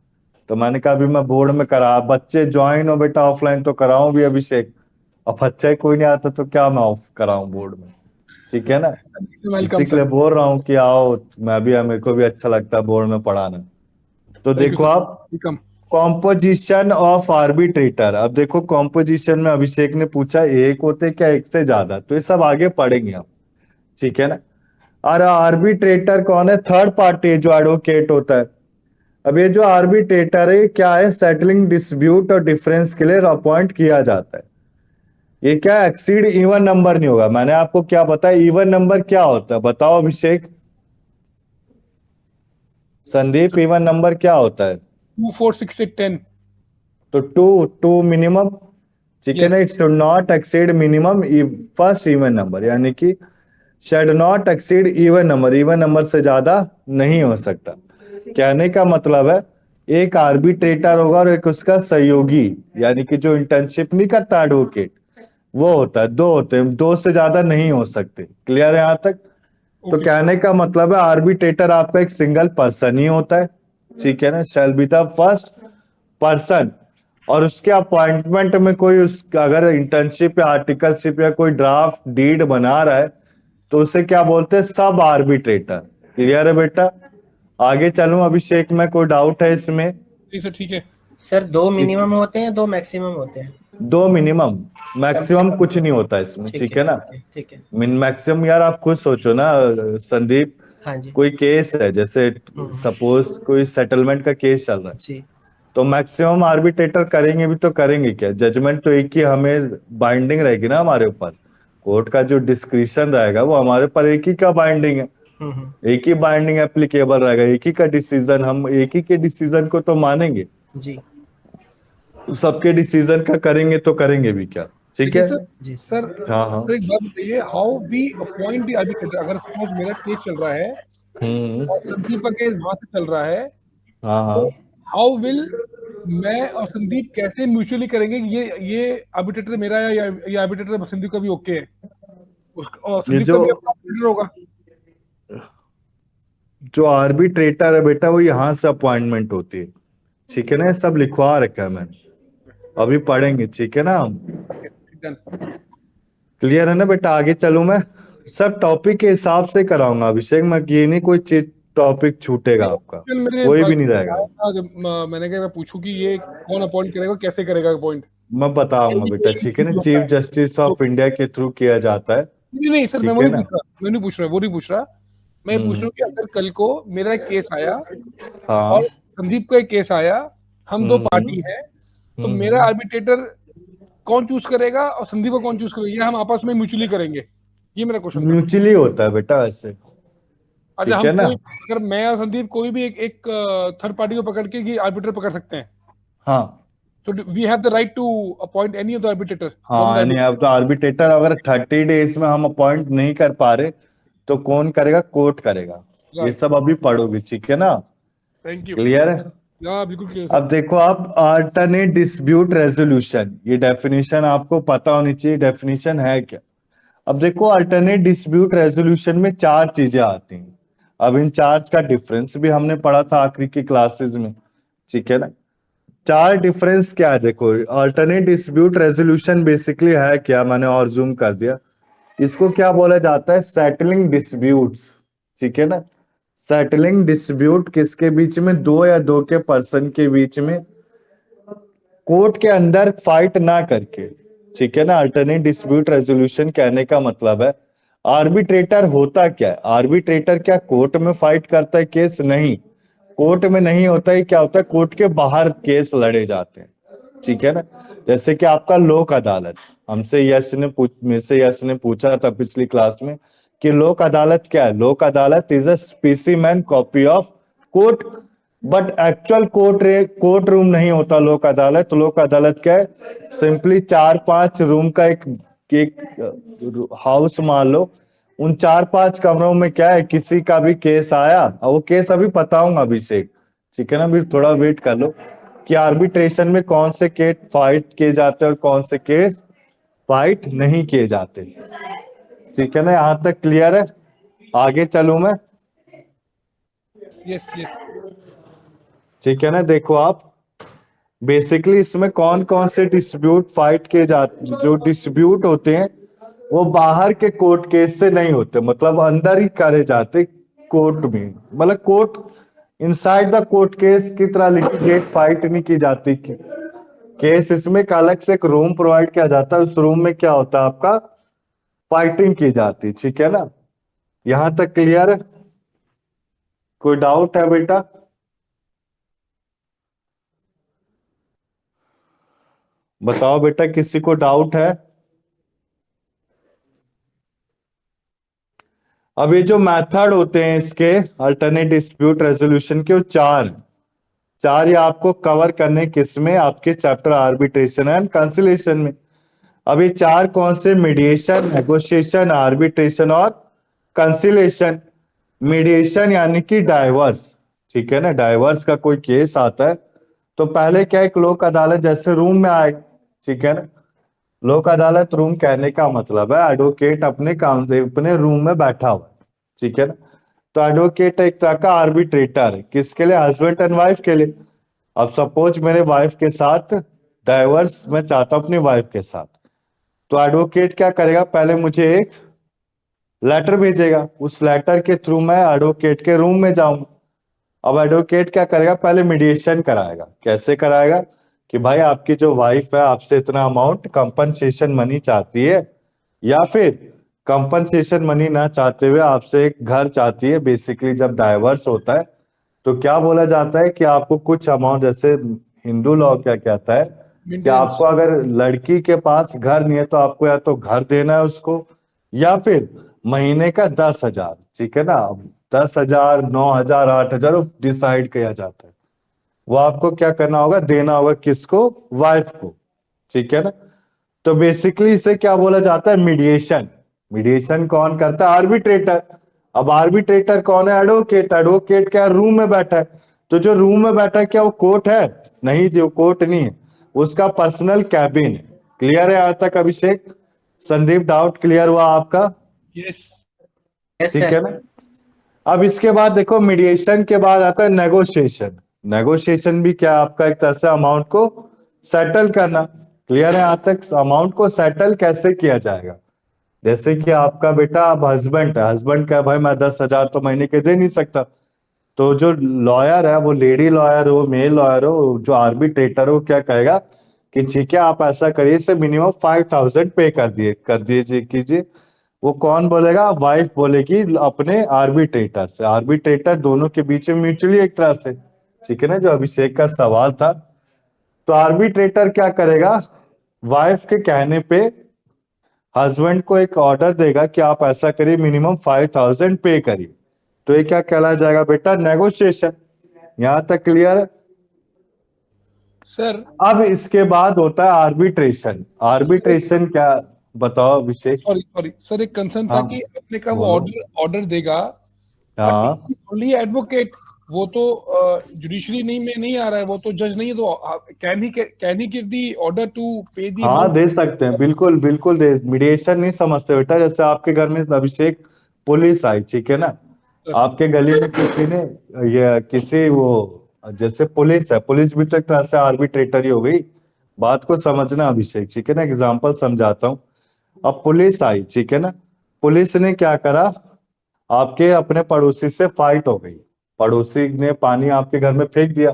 तो मैंने कहा अभी मैं बोर्ड में करा, बच्चे ज्वाइन हो बेटा ऑफलाइन तो कराऊं भी अभिषेक। अब बच्चा ही कोई नहीं आता तो क्या मैं ऑफ कराऊं बोर्ड में, ठीक है ना। इसी वेलकम के लिए सर। बोल रहा हूँ कि आओ, मैं भी, मेरे को भी अच्छा लगता है बोर्ड में पढ़ाना। तो थैंक यू देखो सर। आप, वेलकम। Composition of arbitrator. अब देखो कॉम्पोजिशन में अभिषेक ने पूछा एक होते क्या एक से ज्यादा, तो ये सब आगे पढ़ेंगे आप, ठीक है ना। और आर्बिट्रेटर कौन है, थर्ड पार्टी जो एडवोकेट होता है। अब ये जो आर्बिट्रेटर है क्या है, सेटलिंग डिस्प्यूट और डिफरेंस के लिए अपॉइंट किया जाता है। ये क्या एक्सीड इवन नंबर नहीं होगा। मैंने आपको क्या बताया, इवन नंबर क्या होता है बताओ अभिषेक, संदीप, इवन नंबर क्या होता है? 2 4 6 8 10। तो टू टू मिनिमम, ठीक है ना। Yes. It should not exceed minimum first even number, यानी कि should not exceed even number, even number से ज्यादा नहीं हो सकता। कहने का मतलब है एक आर्बिट्रेटर होगा और एक उसका सहयोगी, यानी कि जो इंटर्नशिप नहीं करता एडवोकेट, वो होता है। दो होते हैं, दो से ज्यादा नहीं हो सकते। क्लियर है यहां तक? तो ओके। कहने का मतलब है आर्बिट्रेटर आपका एक सिंगल पर्सन ही होता है, ठीक है ना। Shall be the first person. और उसके अपॉइंटमेंट में कोई उस अगर इंटर्नशिप या आर्टिकलशिप या कोई ड्राफ्ट डीड बना रहा है तो उसे क्या बोलते हैं, सब आर्बिट्रेटर। क्लियर है बेटा? आगे चलूं अभिषेक में, कोई डाउट है इसमें? जी सर ठीक है। सर दो मिनिमम होते हैं, दो मैक्सिमम होते हैं? दो मिनिमम, कम से मैक्सिमम कम कुछ दो। नहीं होता इसमें, ठीक है ना। ठीक है ठीक है। मैक्सिमम यार आप खुद सोचो ना संदीप, हाँ जी। कोई केस है जैसे सपोज कोई सेटलमेंट का केस चल रहा है, जी। तो मैक्सिमम आर्बिट्रेटर करेंगे भी तो करेंगे क्या, जजमेंट तो एक ही हमें बाइंडिंग रहेगी ना हमारे ऊपर। कोर्ट का जो डिस्क्रिप्शन रहेगा वो हमारे ऊपर एक ही का बाइंडिंग है, हम्म। एक ही बाइंडिंग एप्लीकेबल रहेगा, एक ही का डिसीजन, हम एक ही के डिसीजन को तो मानेंगे। जी। सबके डिसीजन का करेंगे तो करेंगे भी क्या, ठीक लेकिन है। Sir, ji sir. हाँ हाँ। सर एक बात बताइए, how we appoint the arbitrator? अगर सपोज मेरा केस चल रहा है और संदीप का केस वहां से चल रहा है, हाँ तो हाँ। हाउ विल मैं और संदीप कैसे म्यूचुअली करेंगे कि ये आर्बिट्रेटर मेरा है या ये आर्बिट्रेटर संदीप का भी ओके है? और ये संदीप जो का भी आर्बिट्रेटर होगा? जो आर्बिट्रेटर है बेटा वो यहाँ से अपॉइंटमेंट होती है, ठीक है ना। ये सब लिखवा रखा है मैंने, अभी पढ़ेंगे, ठीक है ना हम। डन। क्लियर है ना बेटा? आगे चलूं मैं, सब टॉपिक के हिसाब से कराऊंगा अभिषेक, मैं ये नहीं कोई चीज टॉपिक छूटेगा आपका, मेरे कोई भी नहीं रहेगा। आया था जब मैंने कहा मैं पूछूं कि ये कौन अपॉइंट करेगा, कैसे करेगा अपॉइंट? मैं बताऊंगा बेटा, ठीक है ना। चीफ जस्टिस ऑफ इंडिया के थ्रू किया जाता है, नहीं नहीं सर, मैं ठीक वो है नहीं ना। पूछ रहा, मैं नहीं पूछ रहा, वो नहीं पूछ रहा। मैं पूछ रहा हूँ कि अगर कल को मेरा एक केस आया हाँ। और संदीप का एक केस आया, हम दो पार्टी हैं, तो मेरा आर्बिट्रेटर कौन चूज करेगा और संदीप को कौन चूज करेगा, ये हम आपस में म्यूचुअली करेंगे? ये मेरा क्वेश्चन था। म्यूचुअली होता है बेटा वैसे, अच्छा, ठीक हम है ना। कोई, अगर मैं और संदीप कोई भी एक थर्ड पार्टी को पकड़ के कि आर्बिट्रेटर पकड़ सकते हैं? हाँ So we have the right to appoint any of the arbitrator, हाँ, government यानी arbitrator. अब तो आर्बिट्रेटर अगर 30 डेज में हम अपॉइंट नहीं कर पा रहे तो कौन करेगा? कोर्ट करेगा। ये Right. सब अभी पढ़ोगे, ठीक है ना? Thank you. क्लियर है? हाँ बिल्कुल क्लियर अब सर। देखो आप, अल्टरनेट डिस्प्यूट रेजोल्यूशन, ये डेफिनेशन आपको पता होनी चाहिए, डेफिनेशन है क्या। अब देखो अल्टरनेट डिस्प्यूट रेजोल्यूशन में चार चीजें आती हैं। अब इन चार का डिफरेंस भी हमने पढ़ा था आखिरी की क्लासेस में, ठीक है ना? चार डिफरेंस क्या है देखो। अल्टरनेट डिस्प्यूट रेजोल्यूशन बेसिकली है क्या, मैंने और जूम कर दिया। इसको क्या बोला जाता है? सेटलिंग डिस्प्यूट्स, ठीक है ना? सेटलिंग डिस्प्यूट किसके बीच में? दो या दो के पर्सन के बीच में, कोर्ट के अंदर फाइट ना करके, ठीक है ना? अल्टरनेट डिस्प्यूट रेजोल्यूशन कहने का मतलब है, आर्बिट्रेटर होता क्या है? आर्बिट्रेटर क्या कोर्ट में फाइट करता है केस? नहीं, कोर्ट में नहीं होता है। क्या होता है? कोर्ट के बाहर केस लड़े जाते हैं, ठीक है ना? जैसे कि आपका लोक अदालत, हमसे यश ने पूछा था पिछली क्लास में कि लोक अदालत क्या है। लोक अदालत is a specimen copy of court, but actual court room नहीं होता लोक अदालत। तो लोक अदालत क्या है? सिंपली 4-5 रूम का एक हाउस मान लो। उन 4-5 कमरों में क्या है, किसी का भी केस आया, और वो केस अभी बताऊंगा अभिषेक, ठीक है ना? अभी थोड़ा वेट कर लो कि आर्बिट्रेशन में कौन से केस फाइट किए जाते हैं और कौन से केस फाइट नहीं किए जाते, ठीक है ना? यहां तक क्लियर है? आगे चलूं मैं? Yes yes. ठीक है ना? देखो आप, बेसिकली इसमें कौन कौन से डिस्प्यूट फाइट किए जाते, जो डिस्प्यूट होते हैं वो बाहर के कोर्ट केस से नहीं होते, मतलब अंदर ही करे जाते कोर्ट में, मतलब court inside the court case की तरह लिटिगेट फाइट नहीं की जाती। केस इसमें एक अलग से एक रूम प्रोवाइड किया जाता है, उस रूम में क्या होता है आपका, फाइटिंग की जाती, ठीक है ना? यहां तक क्लियर है? कोई डाउट है बेटा? बताओ बेटा, किसी को डाउट है? अब ये जो मेथड होते हैं इसके अल्टरनेट डिस्प्यूट रेजोल्यूशन के, वो चार ये आपको कवर करने किस में, आपके चैप्टर आर्बिट्रेशन एंड कंसिलेशन में। अब ये चार कौन से? मीडिएशन, नेगोशिएशन, आर्बिट्रेशन और कंसिलेशन। मीडिएशन यानी कि डाइवर्स, ठीक है ना? डाइवर्स का कोई केस आता है तो पहले क्या, एक लोक अदालत जैसे रूम में आएगा, ठीक है ना? लोक अदालत रूम कहने का मतलब है एडवोकेट अपने काम से अपने रूम में बैठा हुआ है, ठीक है ना? तो एडवोकेट एक तरह का आर्बिट्रेटर है, किसके लिए? हस्बैंड एंड वाइफ के लिए। अब सपोज मेरे वाइफ के साथ डाइवर्स मैं चाहता हूं अपनी वाइफ के साथ, तो एडवोकेट क्या करेगा? पहले मुझे एक लेटर भेजेगा, उस लेटर के थ्रू मैं एडवोकेट के रूम में जाऊंगा। अब एडवोकेट क्या करेगा? पहले मीडिएशन कराएगा। कैसे कराएगा? कि भाई आपकी जो वाइफ है आपसे इतना अमाउंट कंपनसेशन मनी चाहती है, या फिर कंपनसेशन मनी ना चाहते हुए आपसे एक घर चाहती है। बेसिकली जब डाइवर्स होता है तो क्या बोला जाता है कि आपको कुछ अमाउंट, जैसे हिंदू लॉ क्या कहता है कि मेंटेनेंस। आपको अगर लड़की के पास घर नहीं है तो आपको या तो घर देना है उसको, या फिर महीने का 10,000, ठीक है ना? 10,000, 9,000, 8,000 डिसाइड किया जाता है, वो आपको क्या करना होगा? देना होगा किसको? वाइफ को, ठीक है ना? तो बेसिकली इसे क्या बोला जाता है? मीडिएशन। मीडिएशन कौन करता है? आर्बिट्रेटर। अब आर्बिट्रेटर कौन है? एडवोकेट। एडवोकेट क्या रूम में बैठा है, तो जो रूम में बैठा है क्या वो कोर्ट है? नहीं जी, वो कोर्ट नहीं है, उसका पर्सनल कैबिन है। क्लियर है यहां तक अभिषेक? संदीप, डाउट क्लियर हुआ आपका? यस। यस ठीक सर। है ना? अब इसके बाद देखो, मीडिएशन के बाद आता है नेगोशिएशन। नेगोशिएशन भी क्या, आपका एक तरह से अमाउंट को सेटल करना। क्लियर है यहां तक? अमाउंट को सेटल कैसे किया जाएगा? जैसे कि आपका बेटा, अब हस्बैंड है, हस्बैंड का भाई मैं 10,000 तो महीने के दे नहीं सकता, तो जो लॉयर है, वो लेडी लॉयर हो मेल लॉयर हो, जो आर्बिट्रेटर हो, क्या कहेगा कि ठीक है आप ऐसा करिए, इसे मिनिमम 5,000 पे कर दीजिए कीजिए। वो कौन बोलेगा? वाइफ बोलेगी अपने आर्बिट्रेटर से। आर्बिट्रेटर दोनों के बीच में म्यूचुअली एक तरह से, ठीक है ना? जो अभिषेक का सवाल था, तो आर्बिट्रेटर क्या करेगा? वाइफ के कहने पे हस्बैंड को एक ऑर्डर देगा कि आप ऐसा करिए, मिनिमम 5,000 पे करिए। तो ये क्या कहला जाएगा बेटा? नेगोशिएशन। यहां तक क्लियर है? सर अब इसके बाद होता है आर्बिट्रेशन। आर्बिट्रेशन क्या? बताओ अभिषेक। सॉरी सॉरी सर, एक कंसर्न था हाँ कि आपने कहा वो बोलो। ऑर्डर देगा, हाँ ओनली एडवोकेट, वो तो जुडिशरी नहीं में नहीं आ रहा है, वो तो जज नहीं है, तो can he give the order to pay the हाँ अमाउंट? दे सकते हैं, बिल्कुल बिल्कुल दे। मीडिएशन नहीं समझते बेटा, जैसे आपके घर में अभिषेक पुलिस आई, ठीक है ना, आपके गली में किसी ने, ये किसी वो, जैसे पुलिस है, पुलिस भी तो एक तरह से आर्बिट्रेटर ही हो गई। बात को समझना अभिषेक, ठीक है ना, एग्जाम्पल समझाता हूँ। अब पुलिस आई, ठीक है ना, पुलिस ने क्या करा, आपके अपने पड़ोसी से फाइट हो गई, पड़ोसी ने पानी आपके घर में फेंक दिया।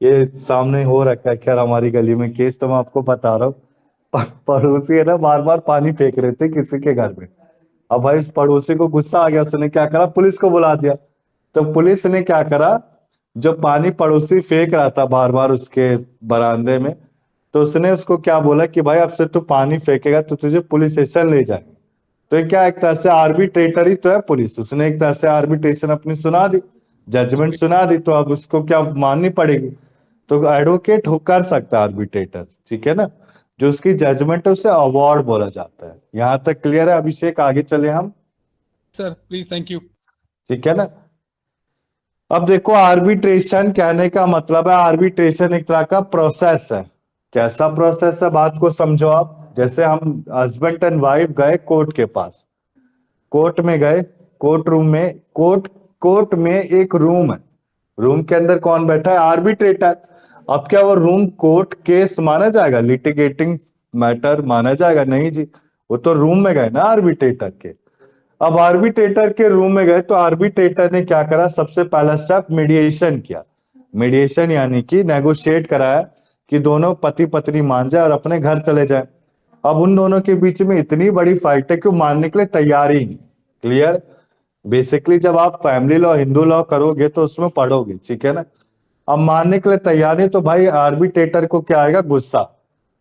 ये सामने हो रखा है खैर हमारी गली में केस, तो मैं आपको बता रहा हूँ। पड़ोसी है ना, बार बार पानी फेंक रहे थे किसी के घर में। अब भाई उस पड़ोसी को गुस्सा आ गया, उसने क्या करा, पुलिस को बुला दिया। तो पुलिस ने क्या करा, जो पानी पड़ोसी फेंक रहा था बार बार उसके बरामदे में, तो उसने उसको क्या बोला कि भाई अब से तू पानी फेंकेगा तो तुझे पुलिस स्टेशन ले जाए। तो ये क्या, एक तरह से आर्बिट्रेटर ही तो है पुलिस, उसने एक तरह से आर्बिट्रेशन अपनी सुना दी, जजमेंट सुना दी, तो अब उसको क्या माननी पड़ेगी। तो एडवोकेट हो कर सकता है आर्बिट्रेटर, ठीक है ना, जो उसकी जजमेंट है उसे अवार्ड बोला जाता है। यहां तक क्लियर है अभिषेक, आगे चले हम, सर प्लीज, थैंक यू। ठीक है ना। अब देखो आर्बिट्रेशन कहने का मतलब है, आर्बिट्रेशन एक तरह का प्रोसेस है। कैसा प्रोसेस है, बात को समझो आप। जैसे हम हस्बैंड एंड वाइफ गए कोर्ट के पास, कोर्ट में गए, कोर्ट रूम में, कोर्ट में एक रूम है, रूम के अंदर कौन बैठा है, आर्बिट्रेटर। अब क्या वो रूम कोर्ट केस माना जाएगा, लिटिगेटिंग मैटर माना जाएगा, नहीं जी, वो तो रूम में गए ना आर्बिट्रेटर के। अब आर्बिट्रेटर के रूम में गए तो आर्बिट्रेटर ने क्या करा, सबसे पहला स्टेप मीडिएशन किया। मीडिएशन यानी कि नेगोशिएट कराया कि दोनों पति पत्नी मान जाए और अपने घर चले जाए। अब उन दोनों के बीच में इतनी बड़ी फाइट है कि वो मानने के लिए तैयार ही नहीं। क्लियर। बेसिकली जब आप फैमिली लॉ हिंदू लॉ करोगे तो उसमें पढ़ोगे, ठीक है ना। अब मानने के लिए तैयार नहीं, तो भाई आर्बिट्रेटर को क्या आएगा, गुस्सा।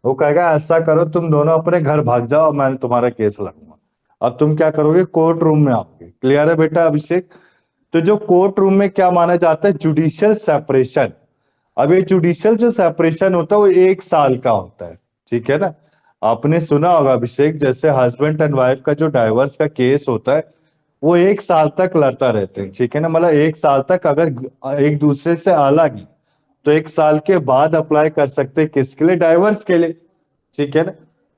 वो कहेगा ऐसा करो तुम दोनों अपने घर भाग जाओ, मैं तुम्हारा केस लड़ूंगा। अब तुम क्या करोगे, कोर्ट रूम में आओगे। क्लियर है बेटा अभिषेक। तो जो कोर्ट रूम में क्या माना जाता है, जुडिशियल सेपरेशन। अब ये जुडिशियल जो सेपरेशन होता है वो 1 साल का होता है, ठीक है ना। आपने सुना होगा अभिषेक, जैसे हस्बैंड एंड वाइफ का जो डाइवर्स का केस होता है वो 1 साल तक लड़ता रहते हैं, ठीक है ना। मतलब 1 साल तक अगर एक दूसरे से अलग है तो 1 साल के बाद अप्लाई कर सकते हैं, किसके लिए, डाइवर्स के लिए, ठीक है ना।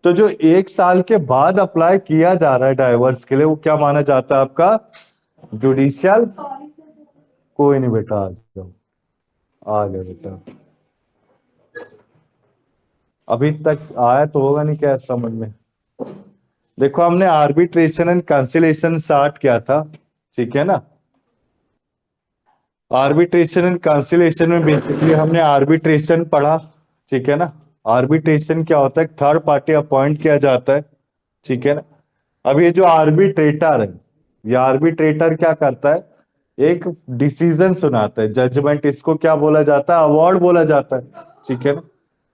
तो जो 1 साल के बाद अप्लाई किया जा रहा है डाइवर्स के लिए, वो क्या माना जाता है आपका, जुडिशियल। कोई नहीं बेटा, आ जाओ, आ गया बेटा। अभी तक आया तो होगा नहीं क्या समझ में। देखो हमने आर्बिट्रेशन एंड कंसिलेशन स्टार्ट किया था, ठीक है ना। आर्बिट्रेशन एंड कंसिलेशन में बेसिकली हमने आर्बिट्रेशन पढ़ा, ठीक है ना। आर्बिट्रेशन क्या होता है, थर्ड पार्टी अपॉइंट किया जाता है, ठीक है ना। अब ये जो आर्बिट्रेटर है, ये आर्बिट्रेटर क्या करता है, एक डिसीजन सुनाता है, जजमेंट, इसको क्या बोला जाता है, अवार्ड बोला जाता है, ठीक है ना।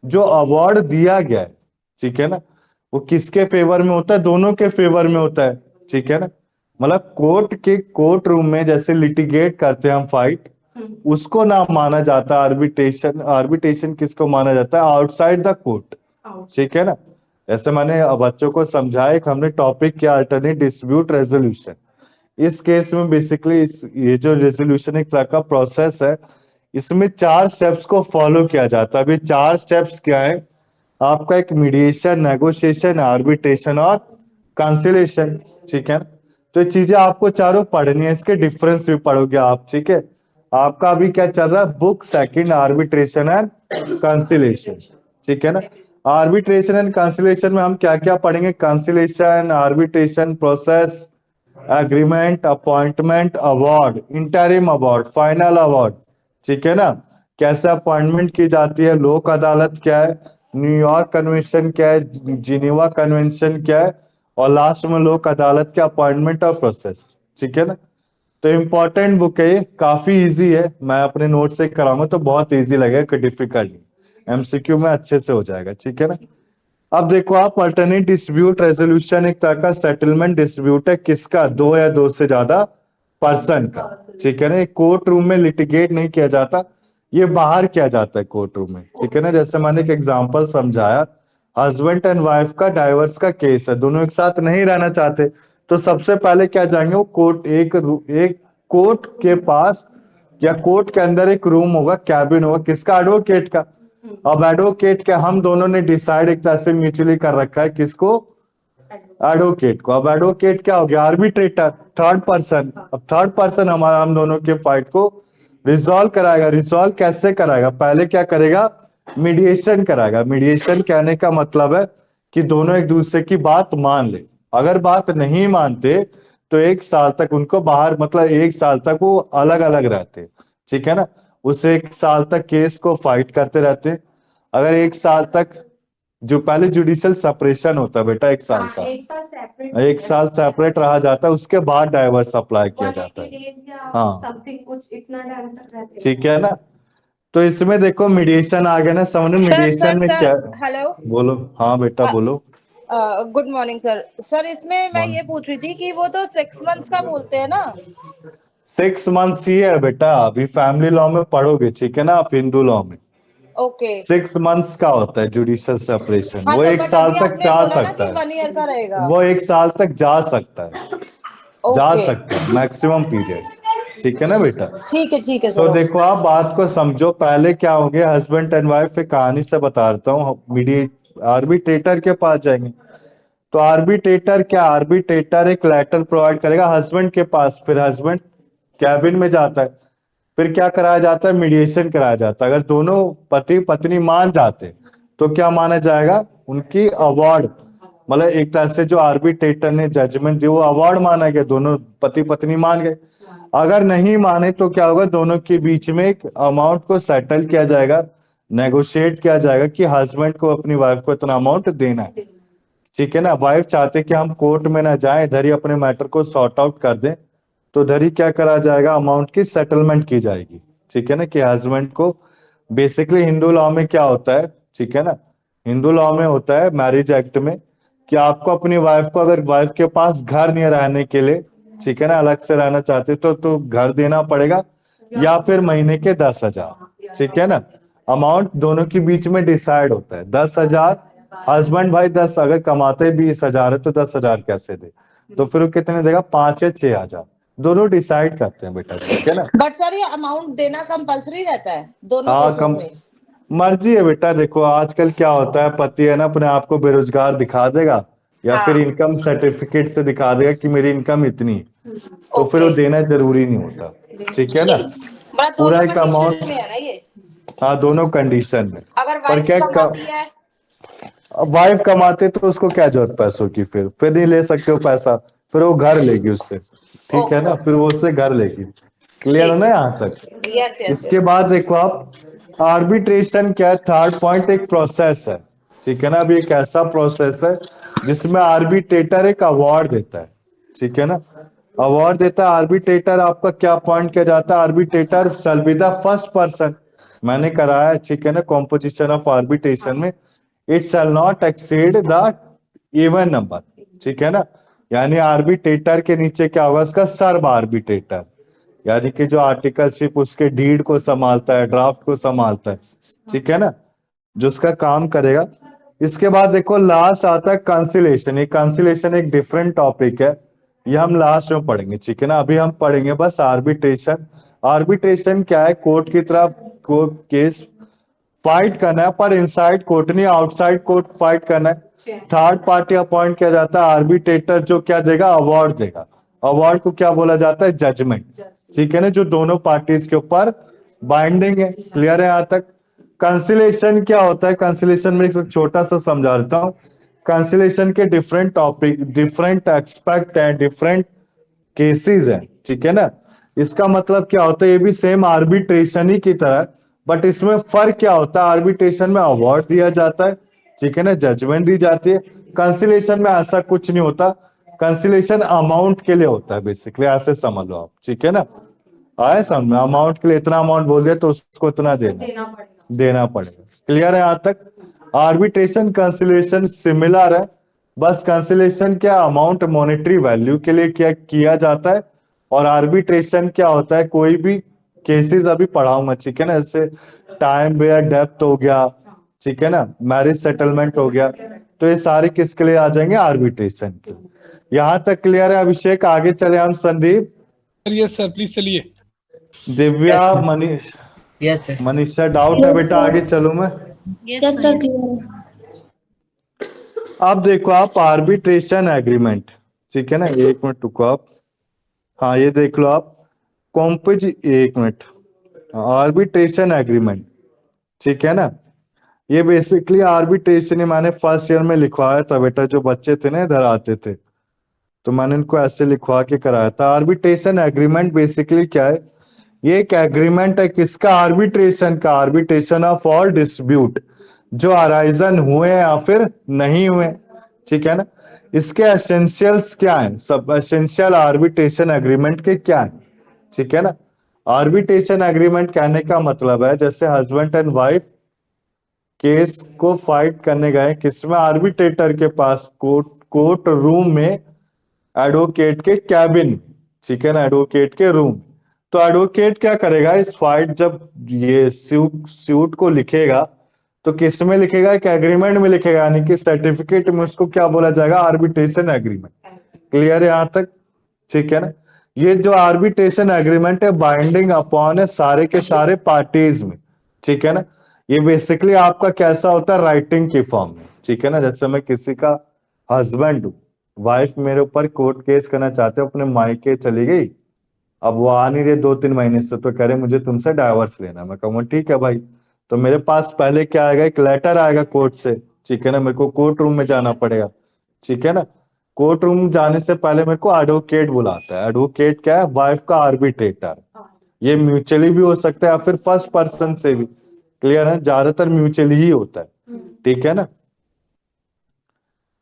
जो अवार्ड दिया गया है, ठीक है ना, वो किसके फेवर में होता है, दोनों के फेवर में होता है, ठीक है ना। मतलब कोर्ट रूम में जैसे लिटिगेट करते हैं हम फाइट, उसको ना माना जाता आर्बिट्रेशन। आर्बिट्रेशन किसको माना जाता है, आउटसाइड द कोर्ट, ठीक है ना। ऐसे मैंने बच्चों को समझाया कि हमने टॉपिक किया अल्टरनेट डिस्प्यूट रेजोल्यूशन। इस केस में बेसिकली ये जो रेजोल्यूशन एक तरह का प्रोसेस है, इसमें 4 स्टेप्स को फॉलो किया जाता है। अभी 4 स्टेप्स क्या है आपका, एक मीडिएशन, नेगोशिएशन, आर्बिट्रेशन और कंसिलेशन, ठीक है ना। तो ये चीजें आपको चारों पढ़नी है, इसके डिफरेंस भी पढ़ोगे आप, ठीक है। आपका अभी क्या चल रहा है, book second, arbitration and conciliation, ठीक है ना। आर्बिट्रेशन एंड कंसिलेशन में हम क्या क्या पढ़ेंगे, conciliation, arbitration process, agreement, appointment, award, interim award, final award, ठीक है ना। कैसे अपॉइंटमेंट की जाती है, लोक अदालत क्या है, न्यूयॉर्क कन्वेंशन क्या है, जिनेवा कन्वेंशन क्या है, और लास्ट में लोक अदालत के अपॉइंटमेंट और प्रोसेस, ठीक है ना। तो इम्पोर्टेंट बुक है ये, काफी इजी है, मैं अपने नोट से कराऊंगा तो बहुत इजी लगेगा, कोई डिफिकल्ट नहीं, एमसीक्यू में अच्छे से हो जाएगा, ठीक है ना। अब देखो आप, अल्टरनेट डिस्प्यूट रेजोल्यूशन एक तरह का सेटलमेंट डिस्प्यूट है, किसका, दो या दो से ज्यादा पर्सन का, ठीक है ना। कोर्ट रूम में लिटिगेट नहीं किया जाता, ये बाहर किया जाता है कोर्ट रूम में, ठीक है ना। जैसे मैंने एक एग्जांपल समझाया, हस्बैंड एंड वाइफ का डाइवर्स का केस है, दोनों एक साथ नहीं रहना चाहते, तो सबसे पहले क्या जाएंगे वो कोर्ट, एक कोर्ट के पास या कोर्ट के अंदर एक रूम होगा, कैबिन होगा, किसका? एडवोकेट का। अब एडवोकेट के हम दोनों ने डिसाइड एक तरह से म्यूचुअली कर रखा है, किसको? एडवोकेट को। अब एडवोकेट क्या हो गया? Arbitrator, third person. अब थर्ड पर्सन हमारा हम दोनों के फाइट को रिजॉल्व कराएगा। रिजॉल्व कैसे कराएगा? पहले क्या करेगा? मीडिएशन कराएगा। मीडिएशन कहने का मतलब है कि दोनों एक दूसरे की बात मान ले। अगर बात नहीं मानते तो 1 साल तक उनको बाहर, मतलब 1 साल तक वो अलग अलग रहते, ठीक है ना। उस 1 साल तक केस को फाइट करते रहते। अगर 1 साल तक, जो पहले जुडिशियल सेपरेशन होता है बेटा 1 साल का, 1 साल सेपरेट रहा जाता है, उसके बाद डाइवर्स अप्लाई किया जाता है। हाँ, ठीक है ना। तो इसमें देखो मीडिएशन आ गया ना समझ में। सर मीडिएशन में क्या? हेलो। बोलो। हाँ बेटा बोलो। Good morning sir. सर इसमें मैं ये पूछ रही थी कि वो तो 6 मंथ्स का बोलते हैं ना। 6 मंथ्स ही है बेटा, अभी फैमिली लॉ में पढ़ोगे, ठीक है ना, आप हिंदू लॉ में ओके 6 मंथ्स का होता है जुडिशियल सेपरेशन। हाँ, वो तो 1 साल अभी तक आपने जा बोला ना सकता कि है, 1 ईयर का रहेगा। वो 1 साल तक जा सकता है, जा ओके सकता है मैक्सिमम पीरियड, ठीक है ना बेटा। ठीक है तो सर। देखो आप बात को समझो, पहले क्या होंगे, हस्बैंड एंड वाइफ, एक कहानी से बताता हूँ। आर्बिट्रेटर के पास जाएंगे, तो आर्बिट्रेटर क्या? आर्बिट्रेटर एक लेटर प्रोवाइड करेगा हस्बैंड के पास, फिर हस्बैंड कैबिन में जाता है, फिर क्या कराया जाता है? मीडिएशन कराया जाता है। अगर दोनों पति पत्नी मान जाते तो क्या माना जाएगा? उनकी अवार्ड, मतलब एक तरह से जो आर्बिट्रेटर ने जजमेंट दी वो अवार्ड माना गया, दोनों पति पत्नी मान गए। अगर नहीं माने तो क्या होगा? दोनों के बीच में एक अमाउंट को सेटल किया जाएगा, नेगोशिएट किया जाएगा कि हस्बैंड को अपनी वाइफ को इतना अमाउंट देना है, ठीक है ना। वाइफ चाहते कि हम कोर्ट में ना जाएं, इधर ही अपने मैटर को सॉर्ट आउट कर दें, तो इधर ही क्या करा जाएगा? अमाउंट की सेटलमेंट की जाएगी, ठीक है ना। कि हस्बैंड को, बेसिकली हिंदू लॉ में क्या होता है, ठीक है ना, हिंदू लॉ में होता है मैरिज एक्ट में कि आपको अपनी वाइफ को, अगर वाइफ के पास घर नहीं है रहने के लिए, ठीक है ना, अलग से रहना चाहते तो घर देना पड़ेगा, या फिर महीने के 10,000, ठीक है ना। अमाउंट दोनों के बीच में डिसाइड होता है 10,000। हस्बैंड भाई 10 अगर कमाते 20,000 है तो 10,000 कैसे दे? तो फिर वो कितने देगा? 5 या 6,000, दोनों डिसाइड करते हैं बेटा, ठीक है ना। बट सर ये अमाउंट देना कंपलसरी रहता है दोनों हाँ, केसेस में? मर्जी है बेटा। देखो आजकल क्या होता है, पति है ना अपने आप को बेरोजगार दिखा देगा, या फिर हाँ इनकम सर्टिफिकेट से दिखा देगा कि मेरी इनकम इतनी है, तो फिर वो ओके देना जरूरी नहीं होता, ठीक है ना। मतलब पूरा दोनों एक कंडीशन अमाउंट, में है ना ये? हाँ दोनों कंडीशन में। अगर पर वाइफ क्या कमाती है वाइफ कमाते तो उसको क्या जरूरत पैसों की? फिर नहीं ले सकते हो पैसा, फिर वो घर लेगी उससे, ठीक है ना, फिर वो उससे घर लेगी। क्लियर है ना यहाँ तक? यस यस इसके बाद देखो आप, आर्बिट्रेशन क्या है? थर्ड पॉइंट, एक प्रोसेस है, ठीक है ना। अभी एक ऐसा प्रोसेस है जिसमें आर्बिट्रेटर एक अवार्ड देता है, ठीक है ना। अवार्ड देता है आर्बिट्रेटर। आपका क्या पॉइंट किया जाता है? Arbitrator shall be the first person, मैंने कराया, ठीक है ना, कॉम्पोजिशन ऑफ आर्बिट्रेशन में, it shall not exceed the even number, ठीक है ना। यानी आर्बिट्रेटर के नीचे क्या होगा? उसका सर्व आर्बिट्रेटर, यानी कि जो आर्टिकलशिप उसके डीड को संभालता है, ड्राफ्ट को संभालता है, ठीक है ना, जो उसका काम करेगा। इसके बाद देखो लास्ट आता है कंसिलेशन। ये कंसिलेशन एक डिफरेंट टॉपिक है, ये हम लास्ट में पढ़ेंगे, ठीक है ना। अभी हम पढ़ेंगे बस आर्बिट्रेशन। आर्बिट्रेशन क्या है? कोर्ट की तरफ कोर्ट केस फाइट करना है, पर इनसाइड कोर्ट नहीं, आउटसाइड कोर्ट फाइट करना है। थर्ड पार्टी अपॉइंट किया जाता है आर्बिट्रेटर, जो क्या देगा? अवार्ड देगा। अवार्ड को क्या बोला जाता है? जजमेंट, ठीक है ना, जो दोनों पार्टीज के ऊपर बाइंडिंग है। क्लियर है यहाँ तक? कंसिलेशन क्या होता है? कंसिलेशन में एक छोटा सा समझा देता हूँ। कंसिलेशन के डिफरेंट टॉपिक, डिफरेंट एक्सपेक्ट है, डिफरेंट केसेस है, ठीक है ना। इसका मतलब क्या होता है? ये भी सेम आर्बिट्रेशन ही की तरह, बट इसमें फर्क क्या होता है? आर्बिट्रेशन में अवार्ड दिया जाता है, ठीक है ना, जजमेंट दी जाती है। कंसिलेशन में ऐसा कुछ नहीं होता। कंसिलेशन अमाउंट के लिए होता है, बेसिकली ऐसे समझ लो आप, ठीक है ना। आए समझ में? अमाउंट के लिए इतना अमाउंट बोल दिया तो उसको इतना देना पड़ेगा। क्लियर है यहाँ तक? आर्बिट्रेशन कंसिलेशन सिमिलर है, बस कंसिलेशन क्या, अमाउंट मॉनेटरी वैल्यू के लिए क्या किया जाता है, और आर्बिट्रेशन क्या होता है? कोई भी केसेस अभी पढ़ाऊंगा, ठीक है ना, जैसे टाइम वेयर डेप्थ हो गया, ठीक है ना, मैरिज सेटलमेंट हो गया, तो ये सारे किसके लिए आ जाएंगे, आर्बिट्रेशन के। यहां तक क्लियर है अभिषेक? आगे चले हम संदीप, यस सर, प्लीज चलिए। Divya, Yes, sir. Manish, yes sir. Manisha doubt है बेटा? आगे चलूं मैं? यस सर क्लियर है। अब देखो आप आर्बिट्रेशन एग्रीमेंट, ठीक है ना, एक मिनट रुको आप, हाँ ये देख लो आप, कॉम्पिज, एक मिनट, आर्बिट्रेशन एग्रीमेंट, ठीक है ना। ये बेसिकली आर्बिट्रेशन ही मैंने फर्स्ट ईयर में लिखवाया था बेटा, जो बच्चे थे ना इधर आते थे, तो मैंने इनको ऐसे लिखवा के कराया था। आर्बिट्रेशन एग्रीमेंट बेसिकली क्या है, ये एक एग्रीमेंट है किसका, आर्बिट्रेशन का, आर्बिट्रेशन ऑफ ऑल डिस्प्यूट जो अराइजन हुए या फिर नहीं हुए, ठीक है ना। इसके एसेंशियल्स क्या हैं, सब एसेंशियल आर्बिट्रेशन एग्रीमेंट के क्या हैं, ठीक है ना। आर्बिट्रेशन एग्रीमेंट कहने का मतलब है जैसे हस्बैंड एंड वाइफ केस को फाइट करने गए किसमें, आर्बिट्रेटर के पास, कोर्ट रूम में, एडवोकेट के कैबिन, ठीक है ना, एडवोकेट के रूम। तो एडवोकेट क्या करेगा, इस फाइट जब ये सूट को लिखेगा तो किस में लिखेगा, एक एग्रीमेंट में लिखेगा, यानी कि सर्टिफिकेट में उसको क्या बोला जाएगा, आर्बिट्रेशन एग्रीमेंट। क्लियर है यहां तक? ठीक है ना। ये जो आर्बिट्रेशन एग्रीमेंट है बाइंडिंग अपॉन है सारे के सारे पार्टीज में, ठीक है ना। ये बेसिकली आपका कैसा होता है, राइटिंग की फॉर्म में, ठीक है ना। जैसे मैं किसी का हस्बैंड हूं, वाइफ मेरे ऊपर कोर्ट केस करना चाहते हो, अपने मायके चली गई, अब वो आ नहीं रहे 2-3 महीने से, तो कह रहे मुझे तुमसे डाइवर्स लेना। मैं कहूँगा ठीक है भाई, तो मेरे पास पहले क्या आएगा, एक लेटर आएगा कोर्ट से, ठीक है ना, मेरे को कोर्ट रूम में जाना पड़ेगा, ठीक है ना। कोर्ट रूम जाने से पहले मेरे को एडवोकेट बुलाता है। एडवोकेट क्या है, वाइफ का आर्बिट्रेटर। ये म्यूचुअली भी हो सकता है या फिर फर्स्ट पर्सन से भी, क्लियर है, ज्यादातर म्यूचुअली ही होता है, ठीक है ना।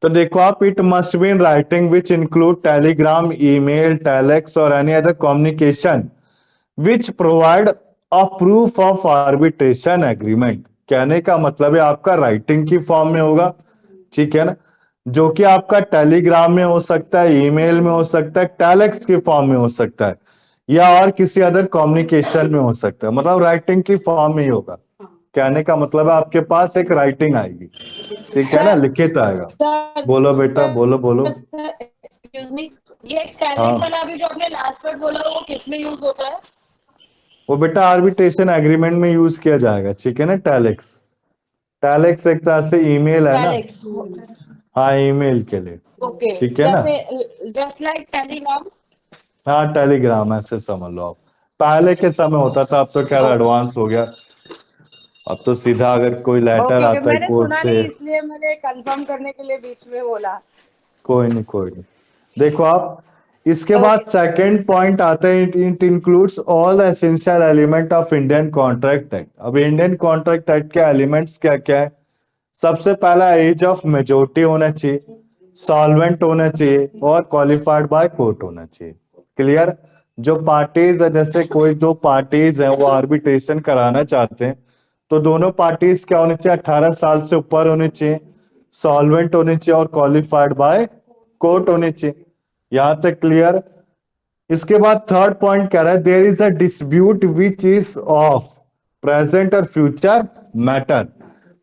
तो देखो आप, it must be in writing which include telegram, email, telex और any other communication which provide a proof of arbitration agreement. कहने का मतलब है आपका राइटिंग की फॉर्म में होगा, ठीक है ना, जो कि आपका टेलीग्राम में हो सकता है, ईमेल में हो सकता है, टेलेक्स की फॉर्म में हो सकता है, या और किसी अदर कम्युनिकेशन में हो सकता है, मतलब राइटिंग की फॉर्म में ही होगा। कहने का मतलब है आपके पास एक राइटिंग आएगी, ठीक है ना, लिखित आएगा। बोलो बेटा, बोलो बोलो। एक्सक्यूज मी, ये टैलेंट हाँ, वाला भी जो आपने लास्ट वर्ड बोला वो किस में यूज होता है? वो बेटा आर्बिट्रेशन एग्रीमेंट में यूज किया जाएगा, ठीक है ना। टेलेक्स, टेलेक्स एक तरह से ईमेल है ना, टैलेंट, हाँ ईमेल के लिए, ओके, ठीक है ना। जैसे जस्ट लाइक टेलीग्राम। हाँ टेलीग्राम ऐसे समझ लो आप। पहले के समय होता था, अब तो खैर एडवांस हो गया, अब तो सीधा अगर कोई लेटर ओके ओके, आता है मैंने कोर्ट सुना से। नहीं इसलिए मैंने कंफर्म करने के लिए बीच में बोला। कोई नहीं, कोई नहीं। देखो आप, इसके बाद ओके, सेकंड पॉइंट आता है, it includes all the essential element of Indian contract act. अब इंडियन कॉन्ट्रैक्ट एक्ट के एलिमेंट्स क्या क्या है? सबसे पहला एज ऑफ मेजोरिटी होना चाहिए, सॉल्वेंट होना चाहिए और क्वालिफाइड बाय कोर्ट होना चाहिए। क्लियर? जो पार्टीज है, जैसे कोई दो पार्टीज हैं वो आर्बिट्रेशन कराना चाहते हैं, तो दोनों पार्टीज क्या होनी चाहिए, 18 साल से ऊपर होनी चाहिए, सॉल्वेंट होनी चाहिए और क्वालिफाइड बाय कोर्ट होनी चाहिए। यहां तक क्लियर? इसके बाद थर्ड पॉइंट कह रहा है, there is a dispute which is of present और फ्यूचर मैटर,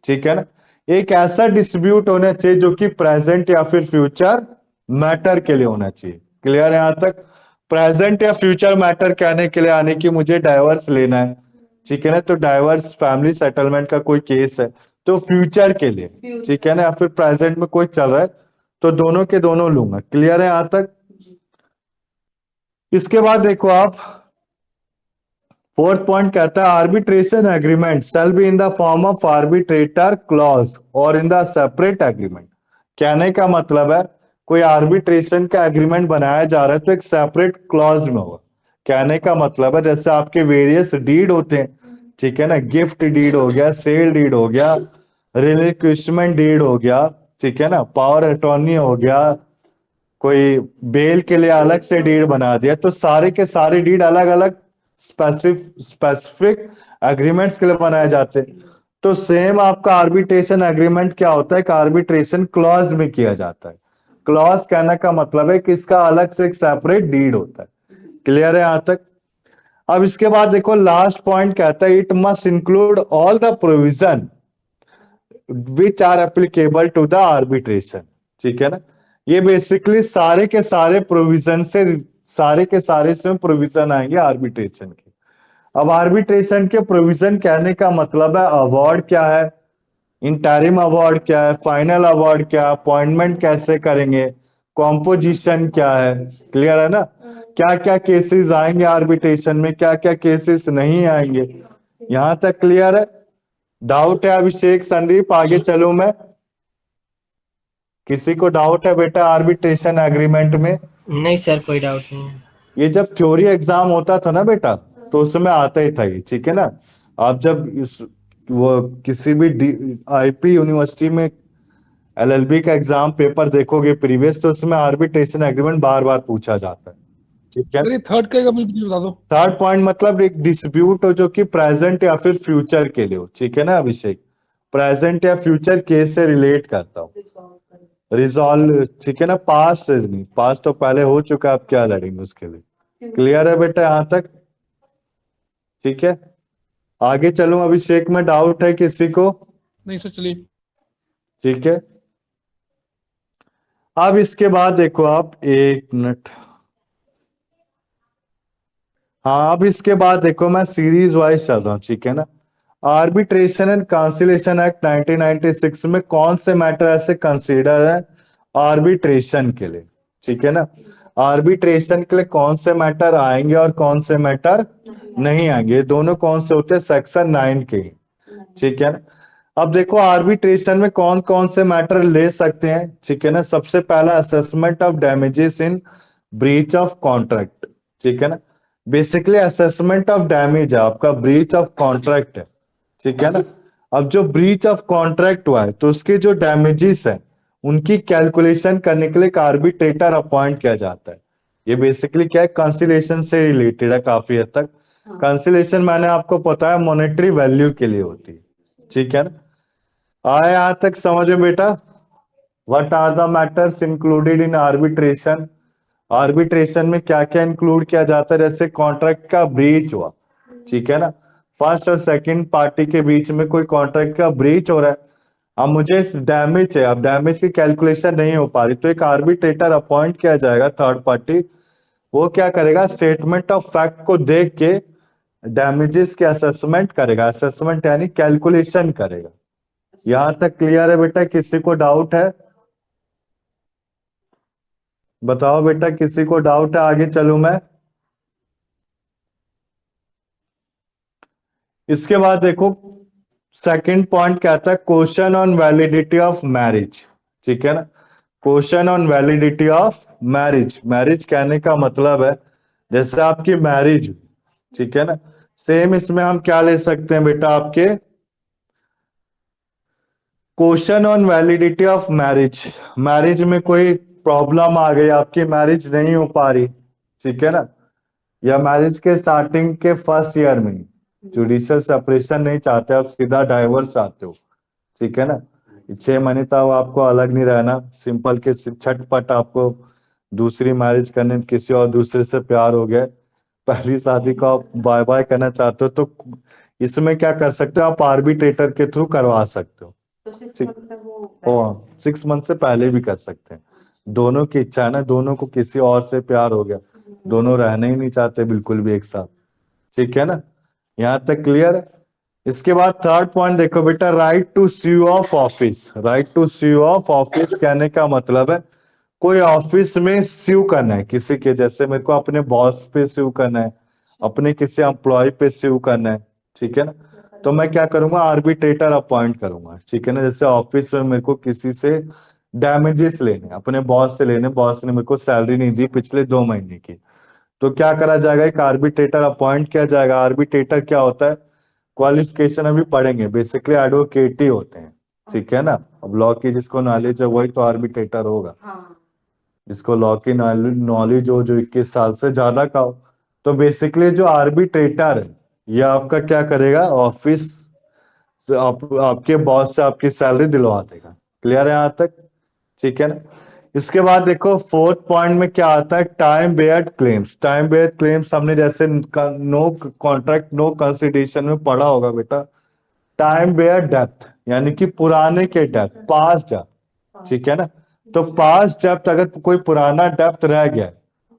ठीक है ना। एक ऐसा डिस्प्यूट होना चाहिए जो कि प्रेजेंट या फिर फ्यूचर मैटर के लिए होना चाहिए। क्लियर है यहां तक? प्रेजेंट या फ्यूचर मैटर कहने के लिए, आने की मुझे डाइवर्स लेना है, ठीक है ना, तो डाइवर्स फैमिली सेटलमेंट का कोई केस है तो फ्यूचर के लिए, ठीक है ना, या फिर प्रेजेंट में कोई चल रहा है तो दोनों के दोनों लूंगा। क्लियर है यहां तक? इसके बाद देखो आप, फोर्थ पॉइंट कहता है, arbitration agreement shall be in the form of arbitrator clause और इन द सेपरेट एग्रीमेंट। कहने का मतलब है, कोई आर्बिट्रेशन का एग्रीमेंट बनाया जा रहा है तो एक सेपरेट क्लॉज में होगा। कहने का मतलब है, जैसे आपके वेरियस डीड होते हैं, ठीक है ना, गिफ्ट डीड हो गया, सेल डीड हो गया, रिलिक्विशमेंट डीड हो गया, ठीक है ना, पावर अटॉर्नी हो गया, कोई बेल के लिए अलग से डीड बना दिया, तो सारे के सारे डीड अलग अलग स्पेसिफिक एग्रीमेंट्स के लिए बनाए जाते हैं। तो सेम आपका आर्बिट्रेशन एग्रीमेंट क्या होता है, आर्बिट्रेशन क्लॉज में किया जाता है। क्लॉज कहने का मतलब है कि इसका अलग से एक सेपरेट डीड होता है। क्लियर है यहां तक? अब इसके बाद देखो लास्ट पॉइंट कहता है, it must include all the provision which are applicable to the arbitration, ठीक है ना। ये बेसिकली सारे के सारे प्रोविजन से, सारे के सारे से प्रोविजन आएंगे आर्बिट्रेशन के। अब आर्बिट्रेशन के प्रोविजन कहने का मतलब है अवार्ड क्या है, इंटरिम अवार्ड क्या है, फाइनल अवार्ड क्या है, अपॉइंटमेंट कैसे करेंगे, कॉम्पोजिशन क्या है, क्लियर है ना। क्या क्या केसेस आएंगे आर्बिट्रेशन में, क्या क्या केसेस नहीं आएंगे, यहां तक क्लियर है। डाउट है अभिषेक, संदीप, आगे चलूं मैं? किसी को डाउट है बेटा आर्बिट्रेशन एग्रीमेंट में? नहीं सर, कोई डाउट नहीं है। ये जब थ्योरी एग्जाम होता था ना बेटा, तो उसमें आता ही था ये, ठीक है ना। आप जब वो किसी भी आईपी यूनिवर्सिटी में एलएलबी का एग्जाम पेपर देखोगे प्रीवियस, तो उसमें आर्बिट्रेशन एग्रीमेंट बार बार पूछा जाता है, ठीक है। सर ये थर्ड का मुझे बता दो। थर्ड पॉइंट मतलब एक डिस्प्यूट हो जो कि प्रेजेंट या फिर फ्यूचर के लिए हो, ठीक है ना अभिषेक। प्रेजेंट या फ्यूचर केस से रिलेट करता हूँ, रिजॉल्व, ठीक है ना। पास से नहीं, पास तो पहले हो चुका, आप क्या लड़ेंगे उसके लिए। क्लियर है बेटा यहां तक? ठीक है, आगे चलूं अभिषेक में? डाउट है किसी को? नहीं सर, चलिए। ठीक है, अब इसके बाद देखो आप, एक मिनट, हाँ अब इसके बाद देखो मैं सीरीज वाइज चल रहा हूँ, ठीक है ना। आर्बिट्रेशन एंड कंसिलिएशन एक्ट 1996 में कौन से मैटर ऐसे कंसीडर है आर्बिट्रेशन के लिए, ठीक है ना। आर्बिट्रेशन के लिए कौन से मैटर आएंगे और कौन से मैटर नहीं आएंगे, ये दोनों कौन से होते हैं, सेक्शन 9 के, ठीक है ना। अब देखो आर्बिट्रेशन में कौन कौन से मैटर ले सकते हैं, ठीक है ना। सबसे पहला assessment of damages in breach of contract, ठीक है ना। बेसिकली असेसमेंट ऑफ डैमेज है आपका, ब्रीच ऑफ कॉन्ट्रैक्ट है, ठीक है ना। अब जो ब्रीच ऑफ कॉन्ट्रैक्ट हुआ है, तो उसके जो डैमेजेस है उनकी कैलकुलेशन करने के लिए एक आर्बिट्रेटर अपॉइंट किया जाता है। ये बेसिकली क्या है, कंसिलिएशन से रिलेटेड है काफी हद तक। कंसिलिएशन मैंने आपको पता है मॉनेटरी वैल्यू के लिए होती है, ठीक है ना। आए यहां तक समझ में बेटा? What are the matters included in arbitration? Arbitration में क्या क्या इंक्लूड किया जाता है, जैसे कॉन्ट्रैक्ट का ब्रीच हुआ, ठीक है ना। फर्स्ट और सेकंड पार्टी के बीच में कोई कॉन्ट्रैक्ट का ब्रीच हो रहा है, अब मुझे डैमेज है, अब डैमेज की कैलकुलेशन नहीं हो पा रही, तो एक आर्बिट्रेटर अपॉइंट किया जाएगा थर्ड पार्टी। वो क्या करेगा, स्टेटमेंट ऑफ फैक्ट को देख के डैमेजेस के असेसमेंट करेगा, असेसमेंट यानी कैलकुलेशन करेगा। यहां तक क्लियर है बेटा? किसी को डाउट है? बताओ बेटा, किसी को डाउट है? आगे चलूं मैं? इसके बाद देखो सेकंड पॉइंट कहता है question on validity of marriage, ठीक है ना। Question on validity of marriage, marriage कहने का मतलब है जैसे आपकी मैरिज, ठीक है ना। सेम इसमें हम क्या ले सकते हैं बेटा, आपके question on validity of marriage. Marriage में कोई प्रॉब्लम आ गई, आपकी मैरिज नहीं हो पा रही, ठीक है ना, या मैरिज के स्टार्टिंग के फर्स्ट ईयर में जुडिशियल सेपरेशन नहीं चाहते, आप सीधा डाइवोर्स चाहते हो, ठीक है ना। 6 महीने तक आपको अलग नहीं रहना, सिंपल के छटपट आपको दूसरी मैरिज करने, किसी और दूसरे से प्यार हो गया, पहली शादी को आप बाय बाय करना चाहते हो, तो इसमें क्या कर सकते हो आप, आर्बिट्रेटर के थ्रू करवा सकते हो। 6 मंथ से पहले भी कर सकते हैं, दोनों की इच्छा है ना, दोनों को किसी और से प्यार हो गया, दोनों रहने ही नहीं चाहते बिल्कुल भी एक साथ, ठीक है ना। यहां तक क्लियर है? इसके बाद थर्ड पॉइंट देखो बेटा, right to sue of office. Right to sue of office कहने का मतलब है कोई ऑफिस में स्यू करना है किसी के, जैसे मेरे को अपने बॉस पे स्यू करना है, अपने किसी एम्प्लॉय पे स्यू करना है, ठीक है ना। तो मैं क्या करूंगा, आर्बिट्रेटर अपॉइंट करूंगा, ठीक है ना। जैसे ऑफिस में मेरे को किसी से डैमेजेस लेने, अपने बॉस से लेने, बॉस ने मेरे को सैलरी नहीं दी पिछले 2 महीने की, तो क्या करा जाएगा, एक आर्बिट्रेटर अपॉइंट किया जाएगा। आर्बिट्रेटर क्या होता है, क्वालिफिकेशन अभी पढ़ेंगे, बेसिकली एडवोकेट ही होते हैं, ठीक है ना। अब लॉ की जिसको नॉलेज है वही तो आर्बिट्रेटर होगा, जिसको लॉ की नॉलेज हो, जो 21 साल से ज्यादा का हो। तो बेसिकली जो आर्बिट्रेटर है ये आपका क्या करेगा, ऑफिस से आपके बॉस से आपकी सैलरी दिलवा देगा। क्लियर है यहाँ तक? ठीक है ना। इसके बाद देखो फोर्थ पॉइंट में क्या आता है, time Baird claims. Time Baird claims हमने जैसे नो कॉन्ट्रैक्ट नो कंसिडरेशन में पढ़ा होगा बेटा, टाइम बेयर डेप्थ, यानी कि पुराने के डेप्थ, पास्ट डेप्थ, ठीक है ना। तो पास्ट डेप्थ अगर कोई पुराना डेप्थ रह गया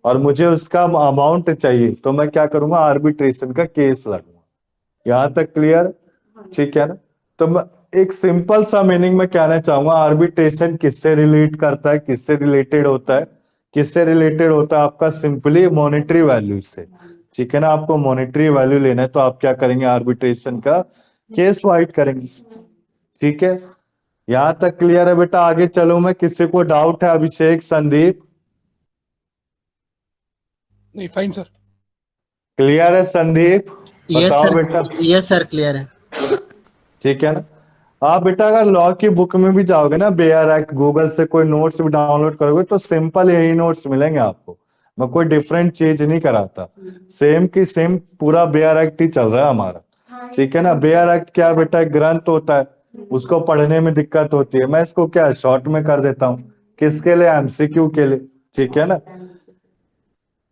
और मुझे उसका अमाउंट चाहिए तो मैं क्या करूंगा, आर्बिट्रेशन का केस लड़ूंगा। यहां तक क्लियर, ठीक है ना। तो मैं एक सिंपल सा मीनिंग में कहना चाहूंगा, आर्बिट्रेशन किससे रिलेट करता है, किससे रिलेटेड होता है, किससे रिलेटेड होता है आपका सिंपली मॉनेटरी वैल्यू से, ठीक है ना। आपको मॉनेटरी वैल्यू लेना है तो आप क्या करेंगे, आर्बिट्रेशन का केस फाइट करेंगे, ठीक है। यहां तक क्लियर है बेटा, आगे चलो मैं, किसी को डाउट है, अभिषेक, संदीप? नहीं, फाइन सर। क्लियर है संदीप? यस बताओ सर, बेटा। यस सर, क्लियर है। ठीक है ना। आप बेटा अगर लॉ की बुक में भी जाओगे ना, बेयर एक्ट, गूगल से कोई नोट्स भी डाउनलोड करोगे तो सिंपल यही नोट्स मिलेंगे आपको। मैं कोई डिफरेंट चीज नहीं कराता, सेम की सेम पूरा बेयर एक्ट ही चल रहा है हमारा, ठीक है ना। बेयर एक्ट क्या बेटा, एक ग्रंथ होता है, उसको पढ़ने में दिक्कत होती है, मैं इसको क्या शॉर्ट में कर देता हूँ, किसके लिए, एमसीक्यू के लिए, ठीक है ना।